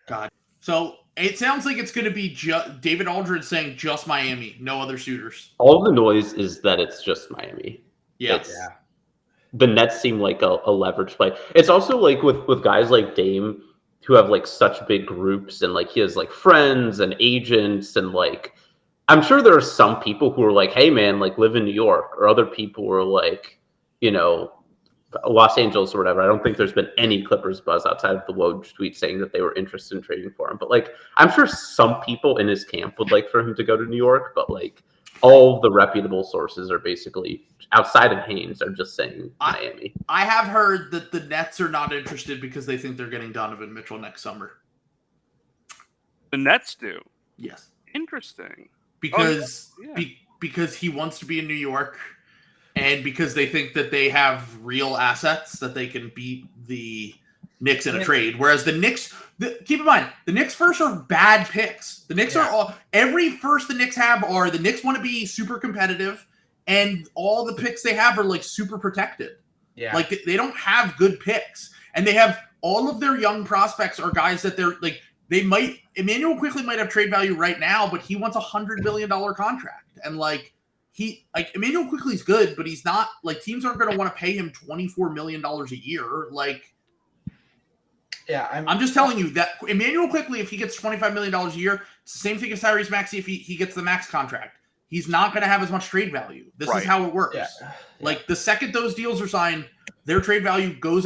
God. So it sounds like it's going to be David Aldridge saying just Miami, no other suitors. All the noise is that it's just Miami. Yeah. The Nets seem like a leverage play. It's also like with guys like Dame who have like such big groups, and like he has like friends and agents, and like I'm sure there are some people who are like, hey man, like live in New York, or other people who are like, you know, Los Angeles or whatever. I don't think there's been any Clippers buzz outside of the Woj tweet saying that they were interested in trading for him. But like, I'm sure some people in his camp would like for him to go to New York, but like all the reputable sources are basically outside of Haynes are just saying Miami. I have heard that the Nets are not interested because they think they're getting Donovan Mitchell next summer. The Nets do. Yes. Interesting. Because because he wants to be in New York, and because they think that they have real assets that they can beat the Knicks in a trade. Whereas the Knicks, keep in mind, the Knicks first are bad picks. The Knicks are every first the Knicks have are the Knicks want to be super competitive, and all the picks they have are like super protected. Yeah. Like they don't have good picks, and they have all of their young prospects are guys that they're like Emmanuel Quickley might have trade value right now, but he wants $100 million contract. And Emmanuel Quickley's good, but he's not teams aren't going to want to pay him $24 million a year. I'm just telling you that Emmanuel Quickley, if he gets $25 million a year, it's the same thing as Tyrese Maxey if he gets the max contract. He's not going to have as much trade value. This is how it works. Yeah. The second those deals are signed, their trade value goes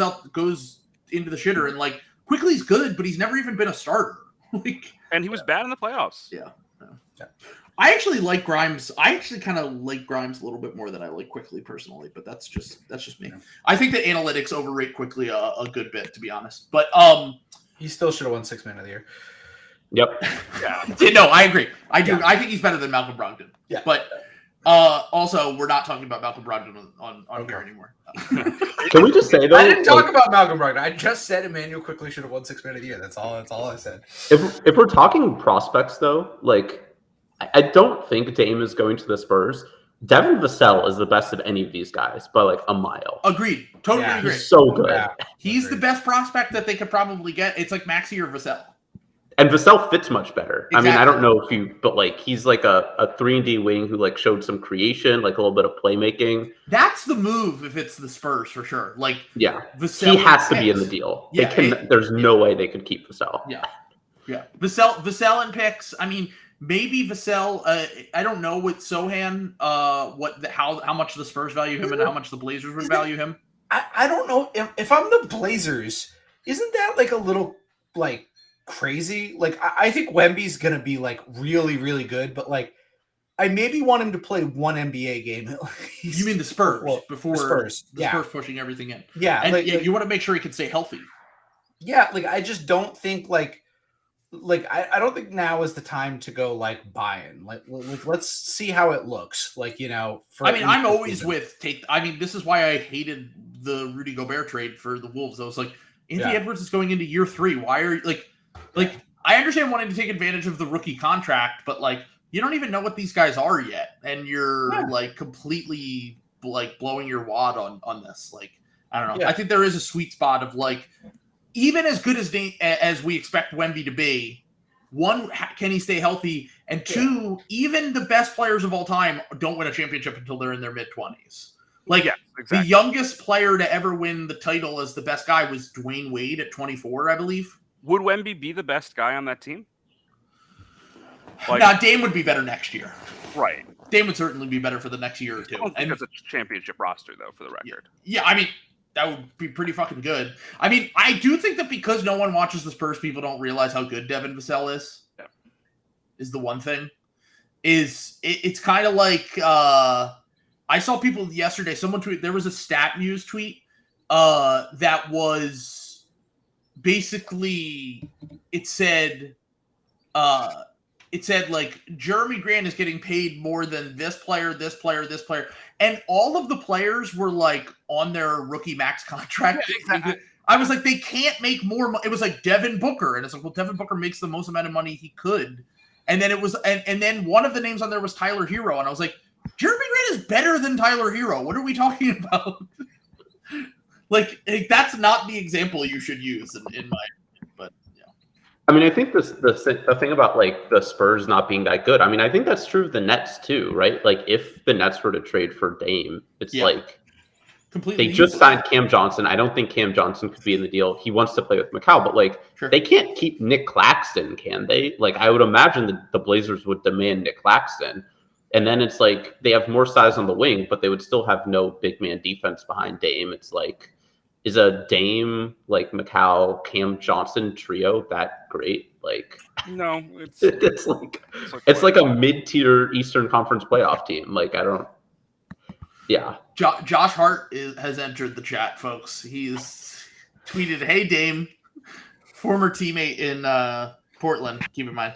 into the shitter. And Quickley's good, but he's never even been a starter. And he was bad in the playoffs. Yeah. I actually like Grimes. I actually kind of like Grimes a little bit more than I like Quickley personally, but that's just me. I think that analytics overrate Quickley a good bit, to be honest. But he still should have won 6 Man of the Year. Yep. Yeah. No, I agree. I do. Yeah. I think he's better than Malcolm Brogdon. Yeah. But also, we're not talking about Malcolm Brogdon on here anymore. Can we just say though? I didn't talk about Malcolm Brogdon. I just said Emmanuel Quickley should have won 6 Man of the Year. That's all I said. If we're talking prospects though, I don't think Dame is going to the Spurs. Devin Vassell is the best of any of these guys by a mile. Agreed. Totally agree. He's so good. Yeah, he's the best prospect that they could probably get. It's like Maxey or Vassell. And Vassell fits much better. Exactly. I mean, I don't know but he's a 3-and-D wing who showed some creation, a little bit of playmaking. That's the move if it's the Spurs for sure. Vassell, he has to be in the deal. Yeah, there's no way they could keep Vassell. Yeah. Vassell and picks. I mean, maybe Vassell. I don't know with Sohan. How much the Spurs value him and how much the Blazers would value him. I don't know if I'm the Blazers. Isn't that a little crazy? I think Wemby's gonna be really, really good, but I maybe want him to play one NBA game. You mean the Spurs before the Spurs? The Spurs pushing everything in. Yeah, and you want to make sure he can stay healthy. Yeah, I just don't think I don't think now is the time to go buy-in. Let's see how it looks. I'm always with take. I mean, this is why I hated the Rudy Gobert trade for the Wolves. I was Anthony Edwards is going into year 3. Why are you I understand wanting to take advantage of the rookie contract, but you don't even know what these guys are yet, and you're completely blowing your wad on this. I don't know. Yeah. I think there is a sweet spot of even as good as we expect Wemby to be. One, can he stay healthy? And two, even the best players of all time don't win a championship until they're in their mid-20s. Exactly. The youngest player to ever win the title as the best guy was Dwayne Wade at 24, I believe. Would Wemby be the best guy on that team? Dame would be better next year. Right. Dame would certainly be better for the next year or two. I think it's a championship roster, though, for the record. Yeah, I mean, that would be pretty fucking good. I mean, I do think that because no one watches the Spurs, people don't realize how good Devin Vassell is. Yeah. Is the one thing. It's kind of I saw people yesterday, someone tweet, there was a Stat Muse tweet that was basically, it said Jeremy Grant is getting paid more than this player, and all of the players were on their rookie max contract. Yeah, exactly. I was they can't make more money. It was Devin Booker, and it's well, Devin Booker makes the most amount of money he could, and then it was, and then one of the names on there was Tyler Hero, and I was Jeremy Grant is better than Tyler Hero. What are we talking about? That's not the example you should use in my opinion, but yeah. I mean, I think the thing about the Spurs not being that good, I mean, I think that's true of the Nets too, right? If the Nets were to trade for Dame, it's completely they just signed Cam Johnson. I don't think Cam Johnson could be in the deal. He wants to play with Macau, but sure. They can't keep Nick Claxton, can they? I would imagine that the Blazers would demand Nick Claxton. And then it's they have more size on the wing, but they would still have no big man defense behind Dame. It's is a Dame, Macau, Cam Johnson trio that great? No, it's like a mid-tier Eastern Conference playoff team. I don't. Yeah. Josh Hart has entered the chat, folks. He's tweeted, "Hey Dame, former teammate in Portland. Keep in mind,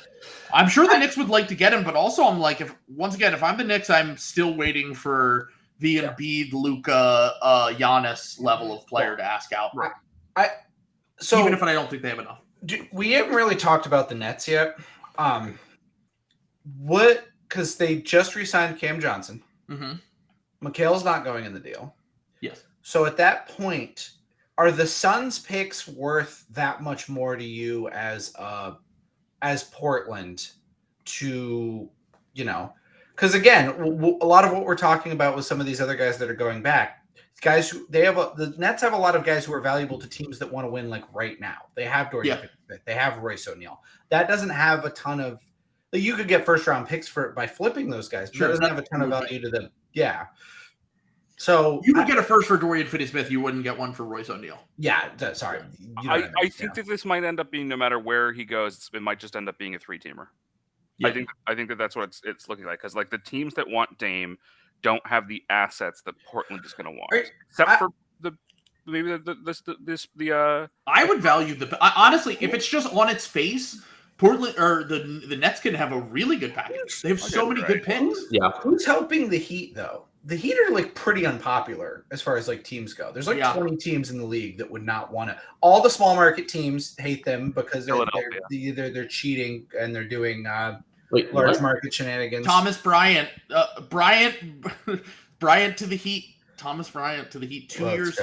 I'm sure the Knicks would like to get him, but also I'm if I'm the Knicks, I'm still waiting for the Embiid, Luka, Giannis level of player to ask out. Right. So even if I don't think they have enough. We haven't really talked about the Nets yet. Because they just re-signed Cam Johnson. Mm-hmm. Mikhail's not going in the deal. Yes. So at that point, are the Suns picks worth that much more to you as a as Portland to, because again, a lot of what we're talking about with some of these other guys that are going back, guys who the Nets have a lot of guys who are valuable to teams that want to win like right now. They have Dorian Finney-Smith, they have Royce O'Neal. That doesn't have a ton of. You could get first round picks by flipping those guys, but it doesn't have a ton of value to them. Yeah. So you would get a first for Dorian Finney-Smith. You wouldn't get one for Royce O'Neal. Yeah. Sorry. I think that this might end up being, no matter where he goes, it might just end up being a 3-teamer. Yeah. I think that's what it's looking like, because like the teams that want Dame don't have the assets that Portland is going to want, except for the I would value honestly, if it's just on its face, Portland or the Nets can have a really good package. They have so many good picks. Yeah. Who's helping the Heat though? The Heat are like pretty unpopular as far as like teams go. There's like 20 teams in the league that would not want to. All the small market teams hate them because they're cheating and they're doing large market shenanigans. Thomas Bryant, Bryant to the Heat. Thomas Bryant to the Heat. 2 years,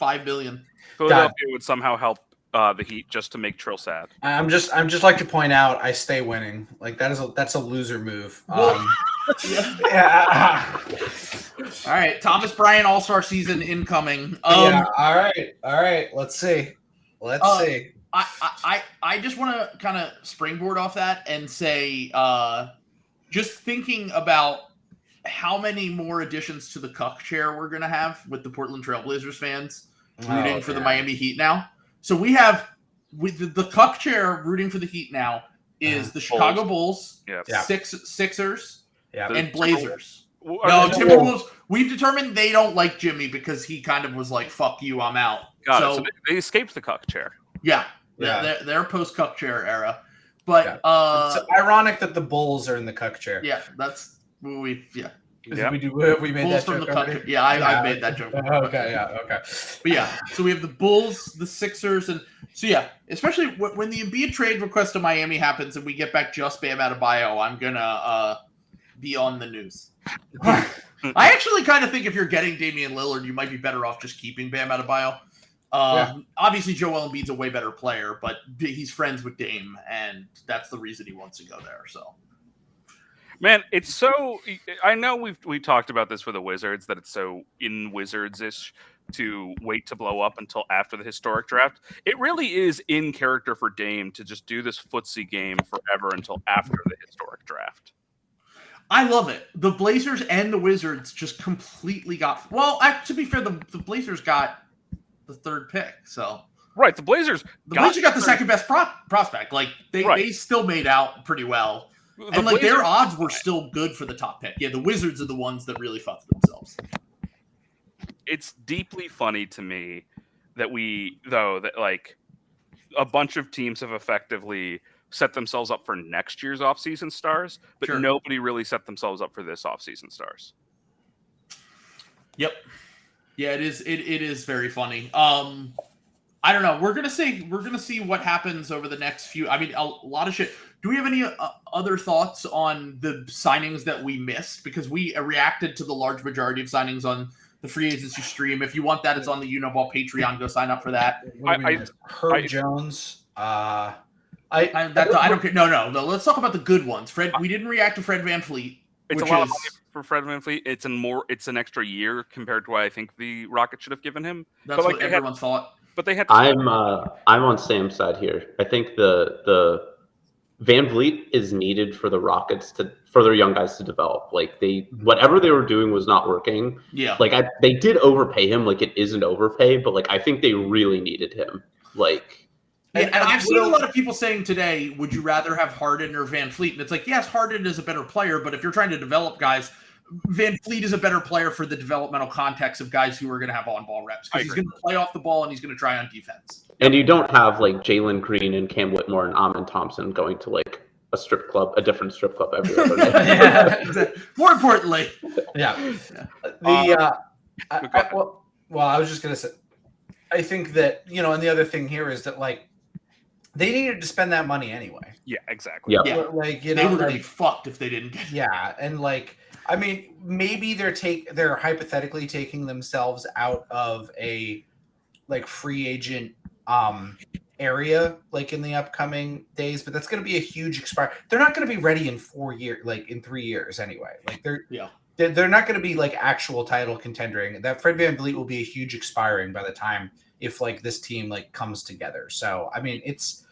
$5 billion. Philadelphia would somehow help the Heat just to make Trill sad. I'm just like to point out, I stay winning. Like that's a loser move. Yeah. All right, Thomas Bryant All-Star season incoming. All right. Let's see. I just want to kind of springboard off that and say, just thinking about how many more additions to the cuck chair we're going to have with the Portland Trailblazers fans rooting for the Miami Heat now. So we have with the cuck chair rooting for the Heat now is the Chicago Bulls, Sixers, and Blazers. No, Timberwolves. We've determined they don't like Jimmy because he kind of was like, "Fuck you, I'm out." So they escaped the cuck chair. Yeah. They're post cuck chair era. But it's ironic that the Bulls are in the cuck chair. Yeah, that's we made Bulls that joke already? Yeah, I've made that joke. Okay. But yeah, so we have the Bulls, the Sixers, and so yeah, especially when the Embiid trade request to Miami happens and we get back just Bam Adebayo, I'm gonna be on the news. I actually kind of think if you're getting Damian Lillard, you might be better off just keeping Bam Adebayo. Obviously, Joel Embiid's a way better player, but he's friends with Dame, and that's the reason he wants to go there. So, man, it's so. I know we talked about this for the Wizards, that it's so in Wizards-ish to wait to blow up until after the historic draft. It really is in character for Dame to just do this footsie game forever until after the historic draft. I love it. The Blazers and the Wizards just completely got. Well, to be fair, the Blazers got the third pick, so right. The Blazers got the second best prospect. Like they still made out pretty well, and like their odds were still good for the top pick. Yeah, the Wizards are the ones that really fucked themselves. It's deeply funny to me that like a bunch of teams have effectively set themselves up for next year's offseason stars, but nobody really set themselves up for this offseason stars. Yep. Yeah, it is very funny. I don't know. We're gonna see what happens over the next few. I mean, a lot of shit. Do we have any other thoughts on the signings that we missed? Because we reacted to the large majority of signings on the free agency stream. If you want that, it's on the Uniball Patreon. Go sign up for that. Herb Jones. I don't care. No. Let's talk about the good ones. We didn't react to Fred VanVleet. It's a lot of money for Fred VanVleet. It's an extra year compared to what I think the Rockets should have given him. That's what everyone thought. But they had. I'm on Sam's side here. I think the VanVleet is needed for the Rockets for their young guys to develop. Like whatever they were doing was not working. Yeah. Like they did overpay him. Like it isn't overpay, but like I think they really needed him. Like. And I've seen a lot of people saying today, would you rather have Harden or VanVleet? And it's like, yes, Harden is a better player, but if you're trying to develop guys, VanVleet is a better player for the developmental context of guys who are going to have on-ball reps. Because he's going to play off the ball and he's going to try on defense. And you don't have like Jalen Green and Cam Whitmore and Amin Thompson going to like a different strip club every other day. More importantly. Yeah. I was just going to say, I think that, and the other thing here is that like, they needed to spend that money anyway. Yeah, exactly. Yeah. Like, they were going to be fucked if they didn't. Yeah. And like, I mean, maybe they're hypothetically taking themselves out of a like free agent area like in the upcoming days, but that's going to be a huge expire. They're not going to be ready in 4 years, like in 3 years anyway. Like they're not going to be like actual title contendering. That Fred VanVleet will be a huge expiring by the time if like this team like comes together. So I mean, it's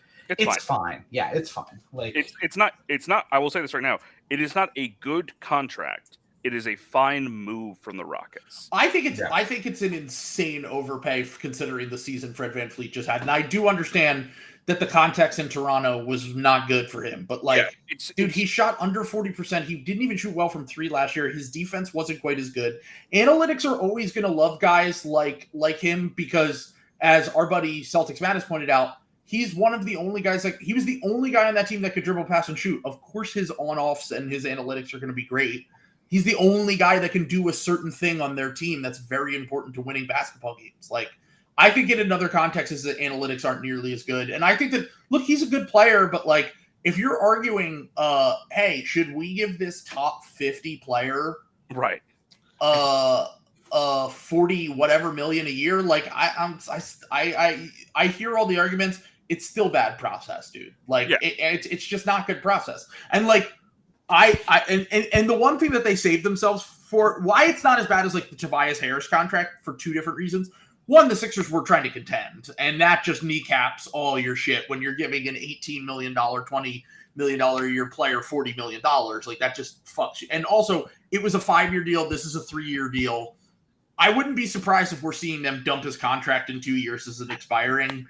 fine. Yeah, it's fine. Like it's not. I will say this right now. It is not a good contract. It is a fine move from the Rockets. I think it's an insane overpay considering the season Fred VanVleet just had, and I do understand that the context in Toronto was not good for him. But he shot under 40%. He didn't even shoot well from 3 last year. His defense wasn't quite as good. Analytics are always going to love guys like him because, as our buddy Celtics Matt has pointed out, he's one of the only guys. Like he was the only guy on that team that could dribble, pass, and shoot. Of course, his on-offs and his analytics are going to be great. He's the only guy that can do a certain thing on their team that's very important to winning basketball games. Like, I think in another context is that analytics aren't nearly as good. And I think that, look, he's a good player, but like, if you're arguing, hey, should we give this top 50 player right 40 whatever million a year? Like, I hear all the arguments. It's still bad process, dude. Like, it's just not good process. And like, and the one thing that they saved themselves for, why it's not as bad as like the Tobias Harris contract, for 2 different reasons. One, the Sixers were trying to contend, and that just kneecaps all your shit when you're giving an $18 million, $20 million a year player $40 million. Like, that just fucks you. And also, it was a 5-year deal. This is a 3-year deal. I wouldn't be surprised if we're seeing them dump his contract in 2 years as an expiring.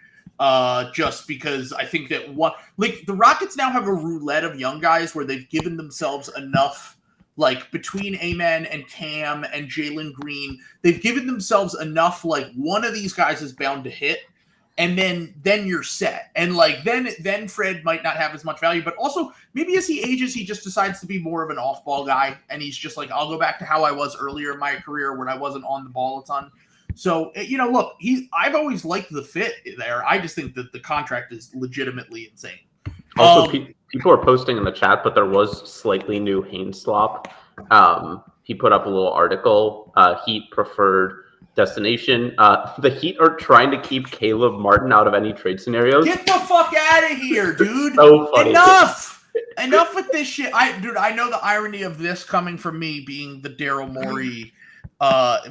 Just because I think that the Rockets now have a roulette of young guys where they've given themselves enough, like between Amen and Cam and Jalen Green, they've given themselves enough, like one of these guys is bound to hit, and then you're set. And like then Fred might not have as much value, but also maybe as he ages, he just decides to be more of an off-ball guy, and he's just like, I'll go back to how I was earlier in my career when I wasn't on the ball a ton. So, look, I've always liked the fit there. I just think that the contract is legitimately insane. Also, people are posting in the chat, but there was slightly new Haynes Slop. He put up a little article. Heat preferred destination. The Heat are trying to keep Caleb Martin out of any trade scenarios. Get the fuck out of here, dude. So funny. Enough with this shit. I know the irony of this coming from me being the Daryl Morey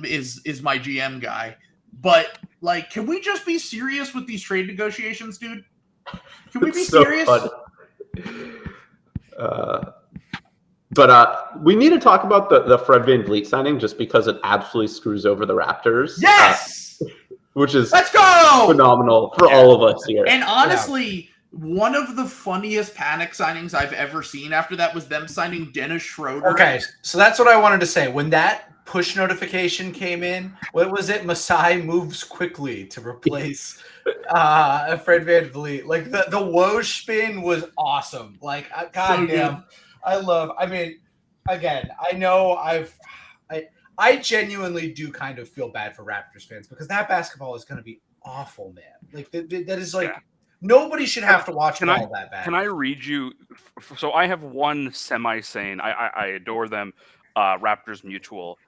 is my GM guy, but like, can we just be serious with these trade negotiations, dude? Can we be serious? But we need to talk about the Fred VanVleet signing just because it absolutely screws over the Raptors. Yes, which is let's go phenomenal for all of us here. And honestly, one of the funniest panic signings I've ever seen after that was them signing Dennis Schroeder. Okay, so that's what I wanted to say. When that push notification came in, what was it? Masai moves quickly to replace Fred VanVleet. Like the Woj spin was awesome. Like, goddamn, I mean, again, I know I genuinely do kind of feel bad for Raptors fans because that basketball is going to be awful, man. Like that is like nobody should have to watch all that bad. Can I read you? So I have one semi-sane. I adore them. Raptors Mutual.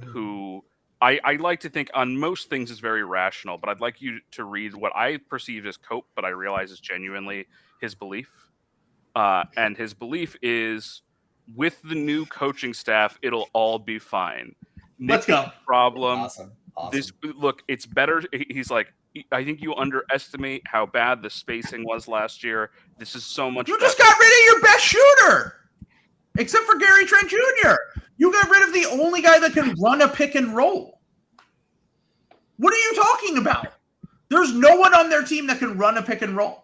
Who I like to think on most things is very rational, but I'd like you to read what I perceive as cope, but I realize is genuinely his belief. And his belief is, with the new coaching staff, it'll all be fine. Let's go. Problem. Awesome. Look, it's better. He's like, I think you underestimate how bad the spacing was last year. This is so much. You just got rid of your best shooter, except for Gary Trent Jr. You got rid of the only guy that can run a pick and roll. What are you talking about? There's no one on their team that can run a pick and roll.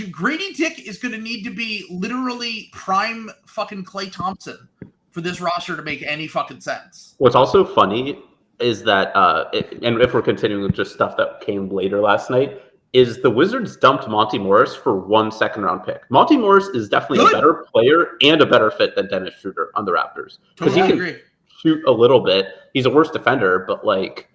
Grady Dick is going to need to be literally prime fucking Klay Thompson for this roster to make any fucking sense. What's also funny is that, and if we're continuing with just stuff that came later last night, is the Wizards dumped Monty Morris for 1 second-round pick. Monty Morris is definitely a better player and a better fit than Dennis Schroeder on the Raptors. Because he can shoot a little bit. He's a worse defender, but like,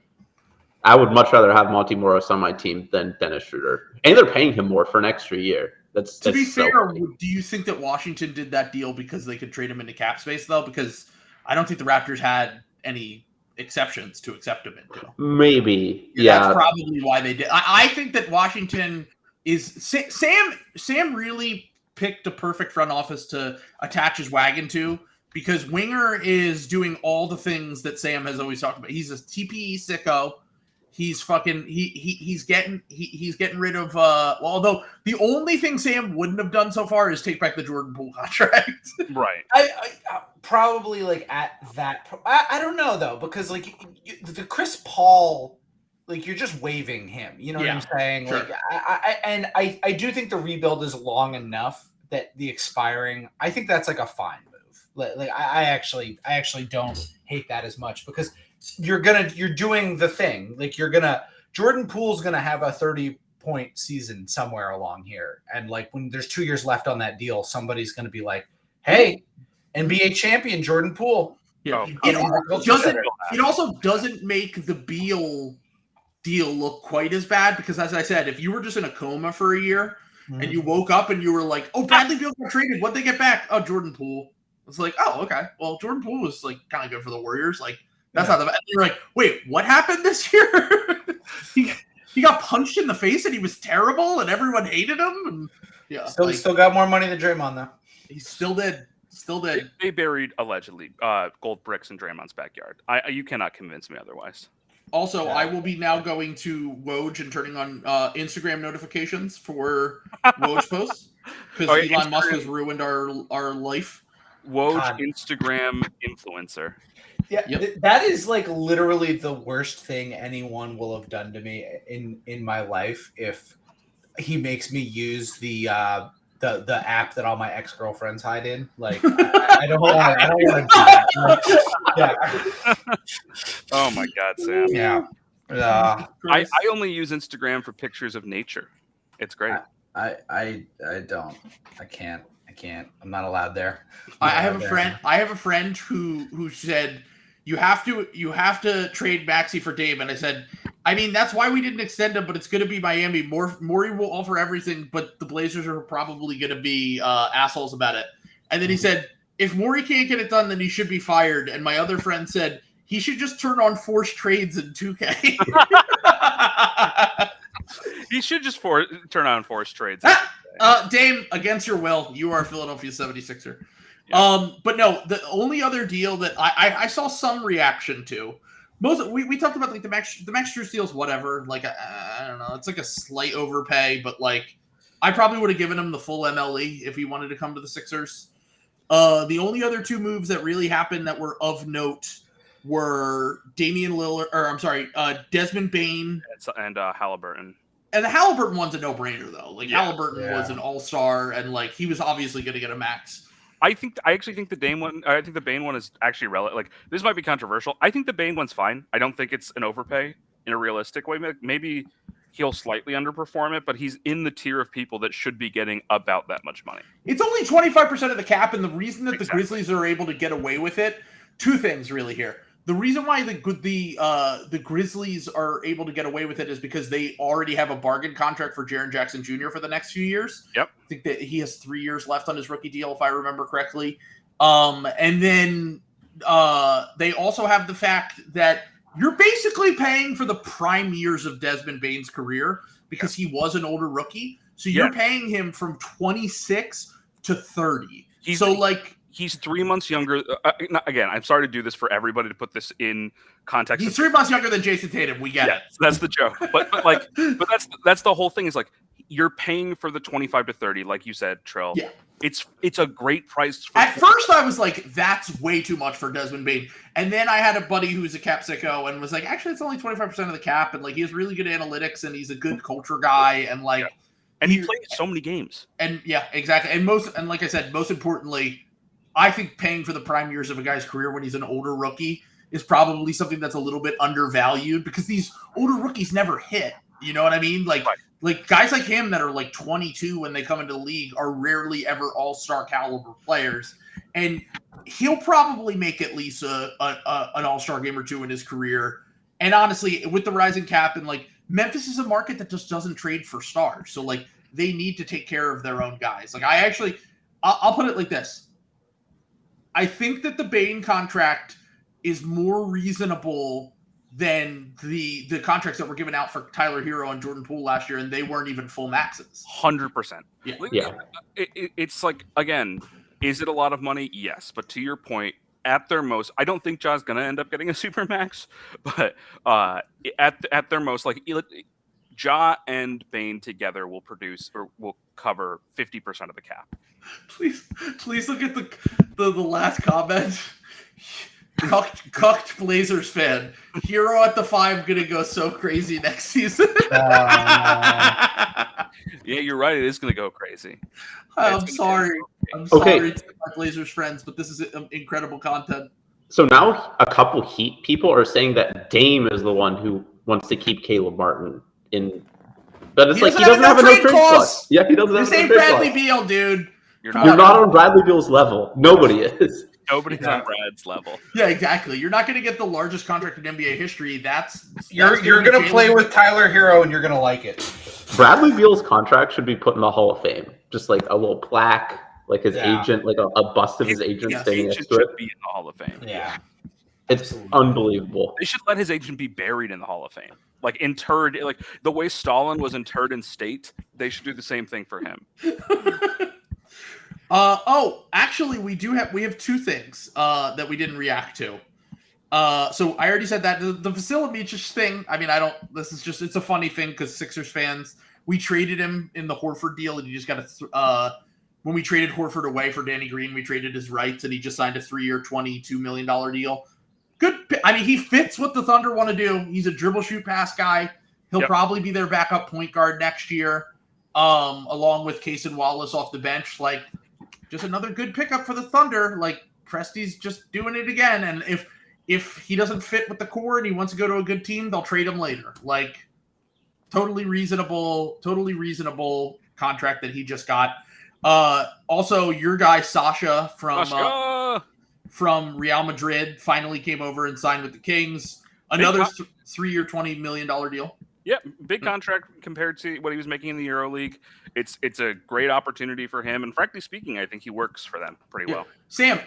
I would much rather have Monty Morris on my team than Dennis Schroeder. And they're paying him more for an extra year. To be fair, do you think that Washington did that deal because they could trade him into cap space, though? Because I don't think the Raptors had any exceptions to accept him into. Maybe. That's probably why they did. I think that Washington Sam really picked a perfect front office to attach his wagon to, because Winger is doing all the things that Sam has always talked about. He's a TPE sicko. He's fucking he's getting rid of although the only thing Sam wouldn't have done so far is take back the Jordan Poole contract. Right. I probably like at that. I don't know though, because like the Chris Paul, like you're just waving him. You know what I'm saying? Sure. Like I do think the rebuild is long enough that the expiring. I think that's like a fine move. Like I actually don't hate that as much, because you're doing the thing. Like Jordan Poole's gonna have a 30-point season somewhere along here, and like when there's 2 years left on that deal, somebody's gonna be like, hey, NBA champion Jordan Poole. Yeah. It also doesn't make the Beal deal look quite as bad, because as I said, if you were just in a coma for a year and you woke up and you were like, oh, Bradley Beal got traded, what'd they get back? Oh, Jordan Poole. It's like, oh, okay. Well, Jordan Poole was like kind of good for the Warriors. Like, that's not the bad. You're like, wait, what happened this year? he got punched in the face and he was terrible and everyone hated him. And yeah, still got more money than Draymond though. He still did. They buried allegedly gold bricks in Draymond's backyard. You cannot convince me otherwise. Also, I will be now going to Woj and turning on Instagram notifications for Woj posts, because Elon Musk has ruined our life. Woj Instagram influencer. Yeah, that is like literally the worst thing anyone will have done to me in my life, if he makes me use the app that all my ex-girlfriends hide in. Like I don't want to do that. Like, Oh my God, Sam. Yeah. I only use Instagram for pictures of nature. It's great. I don't. I can't. I'm not allowed there. I have a friend who said you have to trade Maxey for Dame, and I said, I mean, that's why we didn't extend him, but it's going to be Miami. Morey will offer everything, but the Blazers are probably going to be assholes about it. And then he said, if Morey can't get it done, then he should be fired. And my other friend said he should just turn on forced trades in 2K. He should just turn on forced trades. Dame, against your will, you are a Philadelphia 76er. Yeah. But no, the only other deal that I saw some reaction to, we talked about like the Max Strus deals, whatever. Like I don't know, it's like a slight overpay, but like I probably would have given him the full MLE if he wanted to come to the Sixers. The only other two moves that really happened that were of note were Damian Lillard, Desmond Bane and Halliburton. And the Halliburton one's a no-brainer though. Like Halliburton was an all-star, and like he was obviously going to get a max. I actually think the Bane one is actually relevant. Like, this might be controversial. I think the Bane one's fine. I don't think it's an overpay in a realistic way. Maybe he'll slightly underperform it, but he's in the tier of people that should be getting about that much money. It's only 25% of the cap, and the reason that the Grizzlies are able to get away with it, two things really here. The reason why the Grizzlies are able to get away with it is because they already have a bargain contract for Jaren Jackson Jr. for the next few years. Yep. I think that he has 3 years left on his rookie deal, if I remember correctly. And then they also have the fact that you're basically paying for the prime years of Desmond Bane's career, because he was an older rookie. So you're paying him from 26 to 30. He's 3 months younger. Again, I'm sorry to do this for everybody, to put this in context. He's 3 months younger than Jason Tatum. We get it. That's the joke. But that's the whole thing. Is like, you're paying for the 25 to 30, like you said, Trill. Yeah. It's a great price. At first, I was like, that's way too much for Desmond Bane. And then I had a buddy who's a cap sicko and was like, actually, it's only 25% of the cap, and like he has really good analytics, and he's a good culture guy, and like, and he plays so many games. And yeah, exactly. And like I said, most importantly, I think paying for the prime years of a guy's career when he's an older rookie is probably something that's a little bit undervalued, because these older rookies never hit. You know what I mean? Like guys like him that are like 22 when they come into the league are rarely ever all-star caliber players. And he'll probably make at least an all-star game or two in his career. And honestly, with the rising cap, and like Memphis is a market that just doesn't trade for stars. So like they need to take care of their own guys. Like I'll put it like this. I think that the Bane contract is more reasonable than the contracts that were given out for Tyler Hero and Jordan Poole last year, and they weren't even full maxes. 100%. Yeah. It's like, again, is it a lot of money? Yes, but to your point, at their most, I don't think Ja's gonna end up getting a super max, but at their most, like Ja and Bane together will produce or will cover 50% of the cap. Please look at the last comment. Cucked Blazers fan. Hero at the 5 gonna go so crazy next season. Yeah, you're right. It is gonna go crazy. I'm sorry. I'm sorry to my Blazers friends, but this is incredible content. So now a couple Heat people are saying that Dame is the one who wants to keep Caleb Martin in. But it's like he doesn't have a no trade clause. Yeah, he doesn't have a no trade clause. This ain't Bradley Beal, dude. You're not on Bradley Beal's level. Nobody is. Nobody's on Brad's level. Yeah, exactly. You're not going to get the largest contract in NBA history. You're going to play with Tyler Hero, and you're going to like it. Bradley Beal's contract should be put in the Hall of Fame. Just like a little plaque, like his agent, like a bust of his agent standing next to it. Should be in the Hall of Fame. Yeah. It's unbelievable. They should let his agent be buried in the Hall of Fame. Like interred, like the way Stalin was interred in state, they should do the same thing for him. Actually, we have two things that we didn't react to. So I already said that the Vasiljevic thing. I mean, it's a funny thing because Sixers fans, we traded him in the Horford deal, and he just got when we traded Horford away for Danny Green, we traded his rights, and he just signed a 3-year, $22 million deal. Good. I mean, he fits what the Thunder want to do. He's a dribble, shoot, pass guy. He'll probably be their backup point guard next year, along with Case and Wallace off the bench. Like, just another good pickup for the Thunder. Like, Presti's just doing it again. And if he doesn't fit with the core and he wants to go to a good team, they'll trade him later. Like, totally reasonable contract that he just got. Also, your guy Sasha from Real Madrid finally came over and signed with the Kings. Another 3-year, $20 million deal. Yeah, big contract compared to what he was making in the EuroLeague. It's a great opportunity for him, and frankly speaking, I think he works for them pretty well. Sam,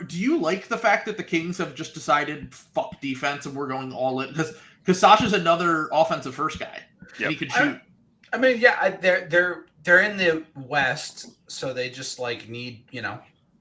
do you like the fact that the Kings have just decided fuck defense and we're going all in? Because Sasha's another offensive first guy. And he could shoot. I mean, yeah, they're in the West, so they just like need,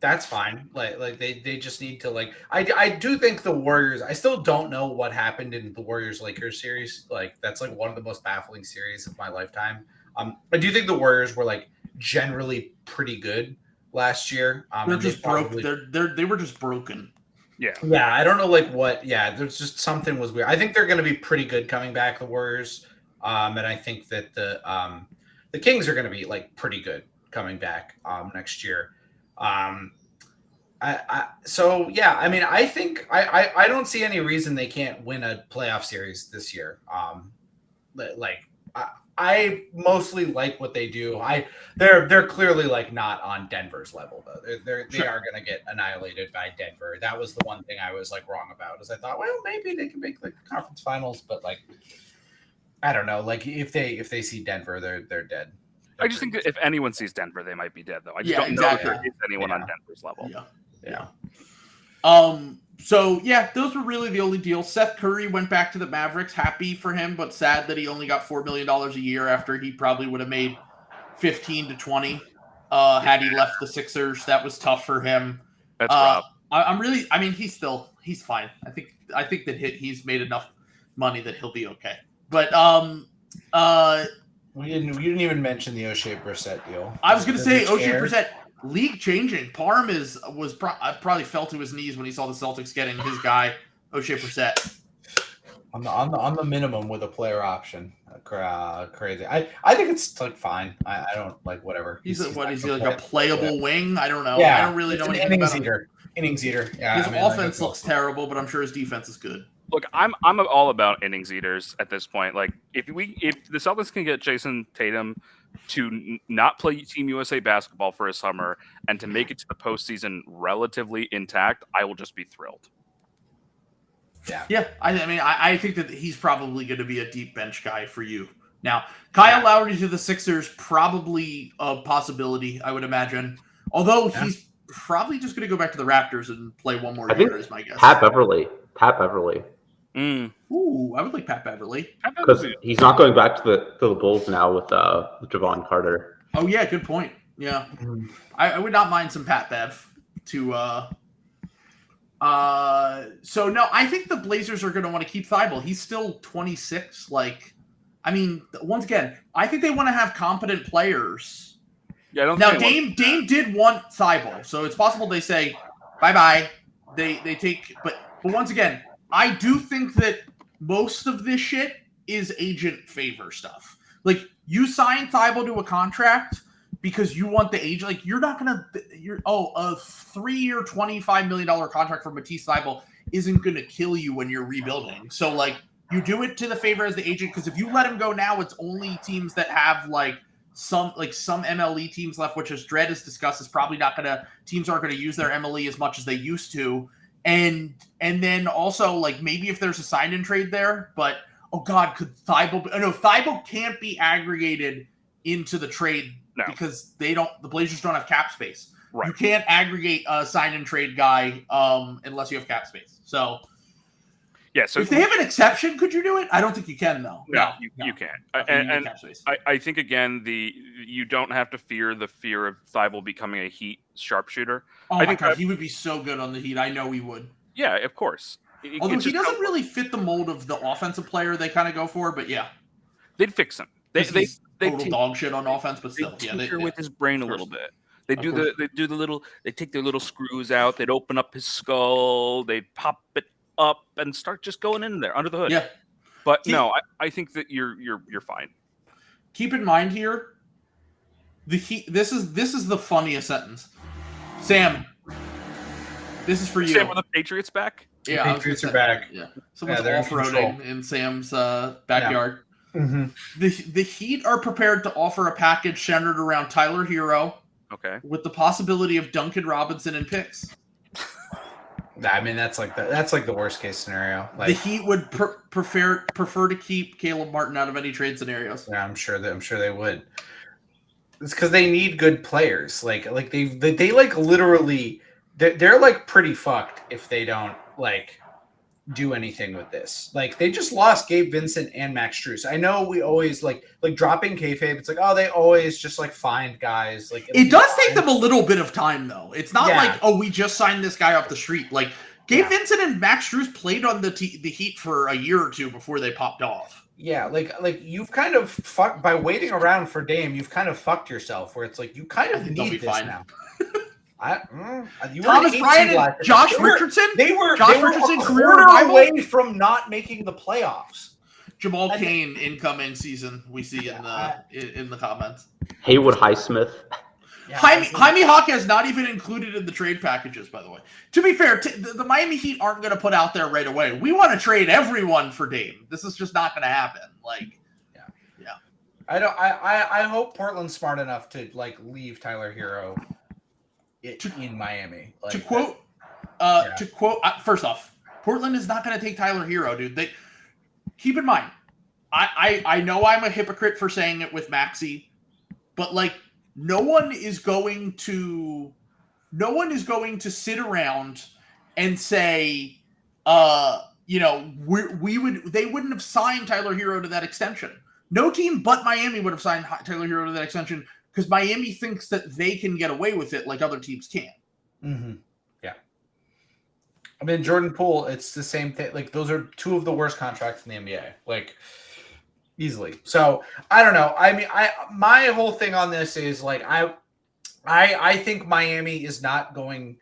that's fine. Like they just need to like. I do think the Warriors. I still don't know what happened in the Warriors-Lakers series. Like that's like one of the most baffling series of my lifetime. I do think the Warriors were like generally pretty good last year. They're just broke. They were just broken. Yeah. Yeah, I don't know like what. Yeah, there's just something was weird. I think they're going to be pretty good coming back, the Warriors. And I think that the Kings are going to be like pretty good coming back next year. So yeah, I mean, I think I don't see any reason they can't win a playoff series this year. I mostly like what they do. They're clearly like not on Denver's level though. They are going to get annihilated by Denver. That was the one thing I was like wrong about. Is I thought, well, maybe they can make like the conference finals, but like I don't know. Like if they see Denver, they're dead. I just think that if anyone sees Denver, they might be dead though. I just don't know if there is anyone on Denver's level. Yeah. So yeah, those were really the only deals. Seth Curry went back to the Mavericks. Happy for him, but sad that he only got $4 million a year after he probably would have made 15 to 20 had he left the Sixers. That was tough for him. That's rough. I mean, he's fine. I think that he's made enough money that he'll be okay. But we didn't even mention the O'Shea Brissett deal. I was going to say O'Shea Brissett. League changing. Parham probably fell to his knees when he saw the Celtics getting his guy O'Shea Brissett on the minimum with a player option. Crazy. I think it's like fine. I don't like whatever. Is he like a playable wing? I don't know. Yeah, I don't really know anything about him. Innings eater. Yeah, his offense looks terrible, but I'm sure his defense is good. Look, I'm all about innings eaters at this point. Like if the Celtics can get Jason Tatum to not play Team USA basketball for a summer and to make it to the postseason relatively intact, I will just be thrilled. Yeah. I think that he's probably going to be a deep bench guy for you. Now, Kyle Lowry to the Sixers, probably a possibility, I would imagine. Although he's probably just going to go back to the Raptors and play one more year, is my guess. Pat Beverly. Ooh, I would like Pat Beverly. Because he's not going back to the Bulls now with Javon Carter. Oh yeah, good point. Yeah, I would not mind some Pat Bev to. So no, I think the Blazers are going to want to keep Thibault. He's still 26. Like, I mean, once again, I think they want to have competent players. Yeah, I don't. Now Dame did want Thibault, so it's possible they say bye bye. They take, but once again, I do think that most of this shit is agent favor stuff. Like, you sign Thibault to a contract because you want the agent. Like, you're not gonna. A 3-year, $25 million contract for Matisse Thibault isn't gonna kill you when you're rebuilding. So like, you do it to the favor as the agent, because if you let him go now, it's only teams that have some MLE teams left, which, as Dredd has discussed, is probably not gonna. Teams aren't gonna use their MLE as much as they used to. And then also, like, maybe if there's a sign and trade there, but oh god, could Thibault? No, Thibault can't be aggregated into the trade because the Blazers don't have cap space. Right. You can't aggregate a sign and trade guy unless you have cap space. So yeah, so if they have an exception, could you do it? I don't think you can though. No, you can't. And I think again, you don't have to fear the fear of Thibault becoming a Heat sharpshooter. Oh my god, he would be so good on the Heat. I know he would. Yeah, of course. Although he doesn't really fit the mold of the offensive player they kind of go for, but yeah, they'd fix him. They total dog shit on offense, but still, they tinker with his brain a little bit. They take their little screws out. They'd open up his skull. They'd pop it up and start just going in there under the hood. Yeah, but no, I think that you're fine. Keep in mind here, the Heat. This is the funniest sentence. Sam, this is for you. Sam, are the Patriots back? Yeah, the Patriots are back. Yeah, someone's off-roading in Sam's backyard. Yeah. Mm-hmm. The Heat are prepared to offer a package centered around Tyler Hero. Okay. With the possibility of Duncan Robinson and picks. I mean, that's like the worst case scenario. Like, the Heat would prefer to keep Caleb Martin out of any trade scenarios. Yeah, I'm sure they would. It's because they need good players. Like they like literally they're like pretty fucked if they don't like do anything with this. Like, they just lost Gabe Vincent and Max Strus. I know we always like dropping kayfabe. It's like, oh, they always just like find guys. Like, it does take them a little bit of time though. It's not like, oh, we just signed this guy off the street. Like, Gabe Vincent and Max Strus played on the Heat for a year or two before they popped off. Yeah, like you've kind of fucked by waiting around for Dame. You've kind of fucked yourself. Where it's like you kind of need this now. Thomas Bryant and Josh Richardson. They were Richardson a quarter away from not making the playoffs. Jamal Cain incoming season. We see in the comments. Haywood Highsmith. Yeah, Jaime Jaquez not even included in the trade packages, by the way. To be fair, the Miami Heat aren't going to put out there right away, we want to trade everyone for Dame. This is just not going to happen. Like, yeah. I hope Portland's smart enough to like leave Tyler Hero in Miami. Like, to quote, first off, Portland is not going to take Tyler Hero, dude. They keep in mind, I know I'm a hypocrite for saying it with Maxey, but like, no one is going to sit around and say, they wouldn't have signed Tyler Hero to that extension. No team but Miami would have signed Tyler Hero to that extension, because Miami thinks that they can get away with it like other teams can't. Mm-hmm. Yeah. I mean, Jordan Poole, it's the same thing. Like, those are two of the worst contracts in the NBA. Like, easily. So, I don't know. I mean, my whole thing on this is, like, I think Miami is not going,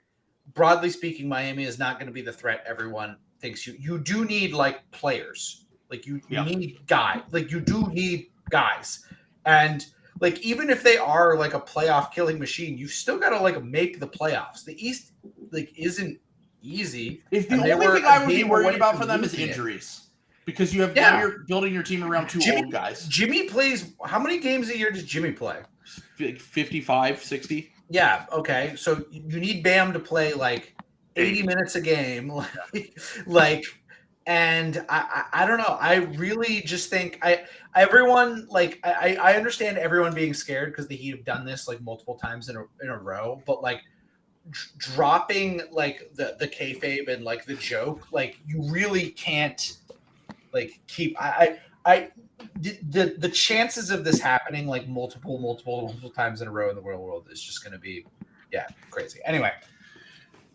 broadly speaking, Miami is not going to be the threat everyone thinks. You do need, like, players. Like, you need guys. Like, you do need guys. And like, even if they are like a playoff killing machine, you still got to like make the playoffs. The East like isn't easy. If the only thing I would be worried about for them is injuries, because you have now you're building your team around two old guys. Jimmy plays, how many games a year does Jimmy play? 55, 60. Yeah. Okay. So you need Bam to play like 80 minutes a game. And I don't know. I really just think I understand everyone being scared because the Heat have done this like multiple times in a row. But like, dropping like the kayfabe and like the joke, like you really can't like keep. The chances of this happening like multiple times in a row in the real world is just going to be, crazy. Anyway,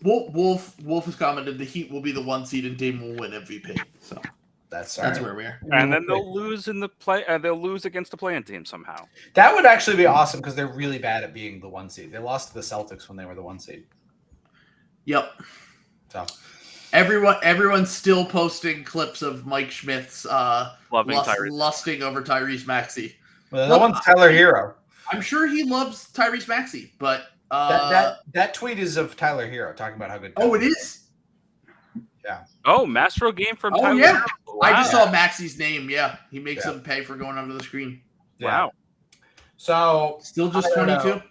Wolf has commented the Heat will be the 1 seed and Dame will win MVP. So that's where we are. And then they'll lose in the play. They'll lose against the play-in team somehow. That would actually be awesome because they're really bad at being the 1 seed. They lost to the Celtics when they were the 1 seed. Yep. So everyone's still posting clips of Mike Schmidt's lusting over Tyrese Maxey. Well, that one's Tyler Hero. I'm sure he loves Tyrese Maxey, but that tweet is of Tyler Hero talking about how good. Oh, it is. Yeah. Oh, Mastro game from Tyler. Yeah. Wow. I just saw Maxey's name. Yeah, he makes them pay for going under the screen. Yeah. Wow. So still just 22,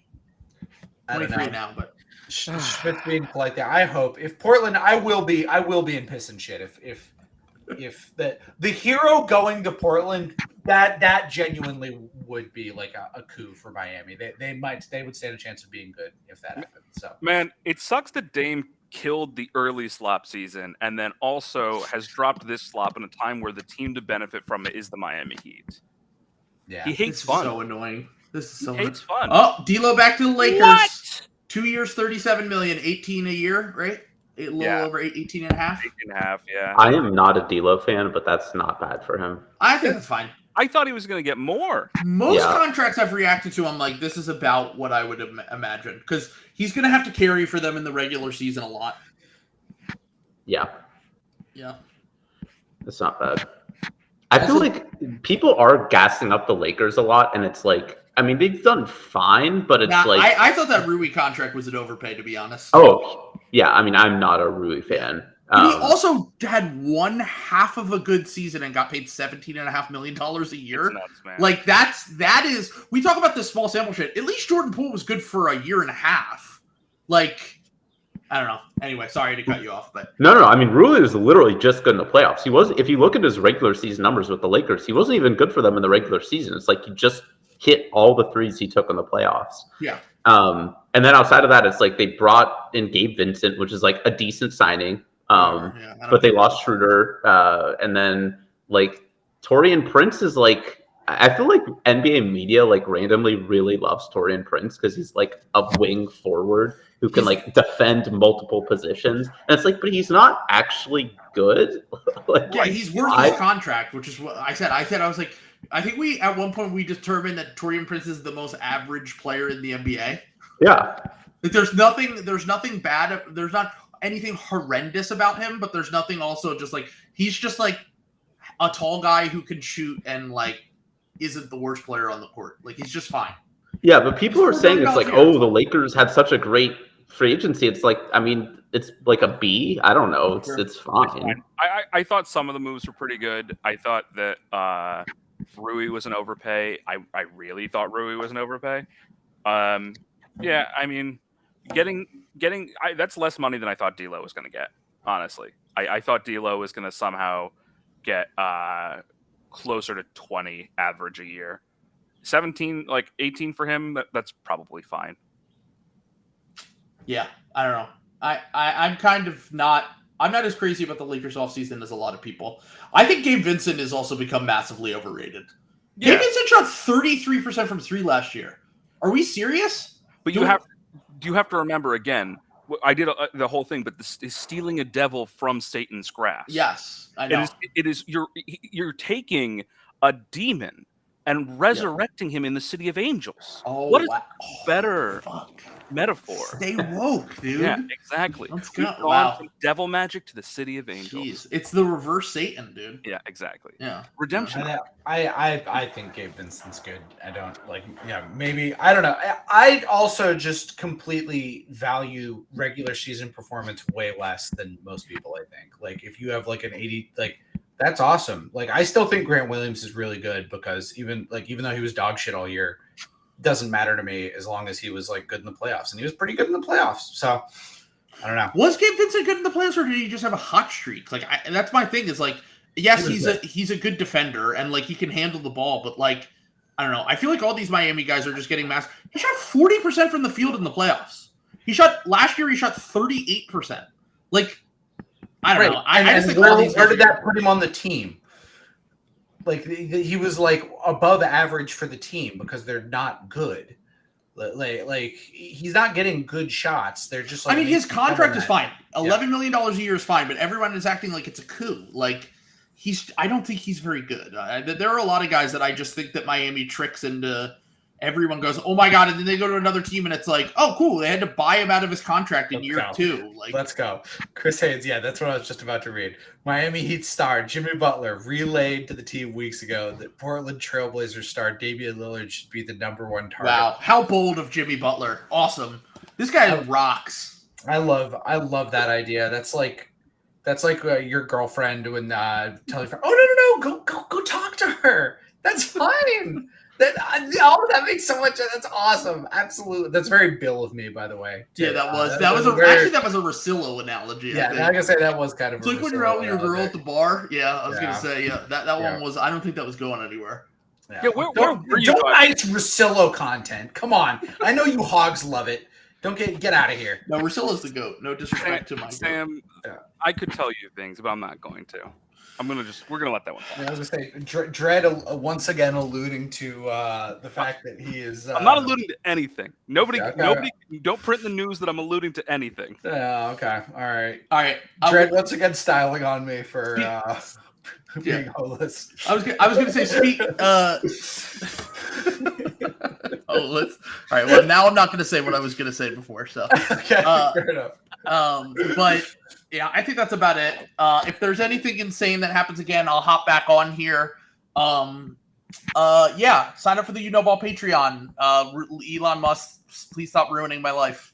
23 now, but. Schmidt's being polite there. I hope if Portland, I will be in piss and shit if the Hero going to Portland, that genuinely would be like a coup for Miami. They would stand a chance of being good if that happened. So man, it sucks that Dame killed the early Slop season and then also has dropped this Slop in a time where the team to benefit from it is the Miami Heat. Yeah, he hates this fun. Is so annoying. This is so. He hates fun. Oh, D'Lo back to the Lakers. What? 2 years, $37 million, 18 a year, right? A little over 18 and a half. 18 and a half, yeah. I am not a D'Lo fan, but that's not bad for him. I think that's fine. I thought he was going to get more. Most contracts I've reacted to, I'm like, this is about what I would imagine. Because he's going to have to carry for them in the regular season a lot. Yeah. Yeah. It's not bad. I feel like people are gassing up the Lakers a lot, and it's like, I mean, they've done fine, but it's like... I thought that Rui contract was an overpay, to be honest. Oh, yeah. I mean, I'm not a Rui fan. He also had 1/2 of a good season and got paid $17.5 million a year. Nuts, man. Like, that is... We talk about this small sample shit. At least Jordan Poole was good for a year and a half. Like... I don't know. Anyway, sorry to cut you off, but no. I mean, Rui was literally just good in the playoffs. He was, if you look at his regular season numbers with the Lakers, he wasn't even good for them in the regular season. It's like he just hit all the threes he took in the playoffs. Yeah. And then outside of that, it's like they brought in Gabe Vincent, which is like a decent signing. But they lost Schroeder, and then like Taurean Prince is like. I feel like NBA media like randomly really loves Taurean Prince because he's like a wing forward who can like defend multiple positions. And it's like, but he's not actually good. Like, yeah, he's worth his contract, which is what I said. I was like, I think at one point we determined that Taurean Prince is the most average player in the NBA. Yeah. Like there's nothing bad. There's not anything horrendous about him, but there's nothing also just like, he's just like a tall guy who can shoot and like, isn't the worst player on the court. Like he's just fine. Yeah, but people are saying it's like, oh, the Lakers had such a great free agency. It's like, I mean, it's like a B. I don't know. It's fine. I thought some of the moves were pretty good. I thought that Rui was an overpay. I really thought Rui was an overpay. Yeah, I mean, getting that's less money than I thought D'Lo was going to get. Honestly, I thought D'Lo was going to somehow get closer to 20 average a year. 17, like 18 for him, that's probably fine. Yeah, I don't know. I'm kind of not. I'm not as crazy about the Lakers offseason as a lot of people. I think Gabe Vincent has also become massively overrated. Yeah. Gabe Vincent shot 33% from 3 last year. Are we serious? But you have to remember again. I did the whole thing, but this is stealing a devil from Satan's grasp. Yes, I know. It is. You're taking a demon and resurrecting him in the city of angels. Oh, what is better metaphor? Stay woke, dude. Yeah, exactly. Let's We've go. gone from devil magic to the city of angels. Jeez. It's the reverse Satan, dude. Yeah, exactly. Yeah. Redemption. I think Gabe Vincent's good. I don't like. Yeah, maybe I don't know. I also just completely value regular season performance way less than most people. I think like if you have like an 80, like that's awesome. Like I still think Grant Williams is really good because even though he was dog shit all year, doesn't matter to me as long as he was like good in the playoffs, and he was pretty good in the playoffs. So I don't know. Was Gabe Vincent good in the playoffs, or did he just have a hot streak? Like that's my thing. Is like, yes, he's a good defender, and like he can handle the ball, but like I don't know. I feel like all these Miami guys are just getting mass. He shot 40% from the field in the playoffs. Last year he shot 38%. Like, I don't know. I just think where did that put him on the team? Like he was like above average for the team because they're not good. Like he's not getting good shots. They're just like, I mean, his contract is fine. $11 million a year is fine, but everyone is acting like it's a coup. Like I don't think he's very good. There are a lot of guys that I just think that Miami tricks into. Everyone goes, oh my god, and then they go to another team, and it's like, oh cool, they had to buy him out of his contract in year 2. Like, let's go, Chris Haynes. Yeah, that's what I was just about to read. Miami Heat star Jimmy Butler relayed to the team weeks ago that Portland Trailblazers star Damian Lillard should be the number 1 target. Wow, how bold of Jimmy Butler! Awesome, this guy rocks. I love that idea. That's like your girlfriend when telling her, oh no, go talk to her. That's fine. That makes so much. That's awesome. Absolutely. That's very Bill of me, by the way. Yeah, that was a Rosillo analogy. Yeah, like I say, that was kind of. It's like when you're out with your girl at the bar. Yeah, I was gonna say, that one was. I don't think that was going anywhere. Yeah, don't ice Rosillo content. Come on, I know you hogs love it. Don't get out of here. No, Rosillo's the goat. No disrespect to my Sam. I could tell you things, but I'm not going to. We're gonna let that one pass. I was gonna say, Dredd once again alluding to the fact that he is. I'm not alluding to anything. Nobody, don't print the news that I'm alluding to anything. Okay, all right. Dredd once again styling on me for being holeless. I was gonna say speak. Holeless. All right. Well, now I'm not gonna say what I was gonna say before. So okay, fair enough. But yeah, I think that's about it. If there's anything insane that happens again, I'll hop back on here. Yeah, sign up for the You Know Ball Patreon. Elon Musk, please stop ruining my life.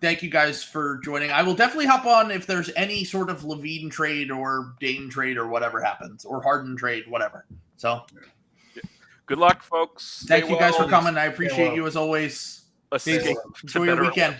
Thank you guys for joining. I will definitely hop on if there's any sort of Levine trade or Dame trade or whatever happens, or Harden trade, whatever. So, good luck, folks. Thank you guys for coming. I appreciate you as always. Enjoy your weekend.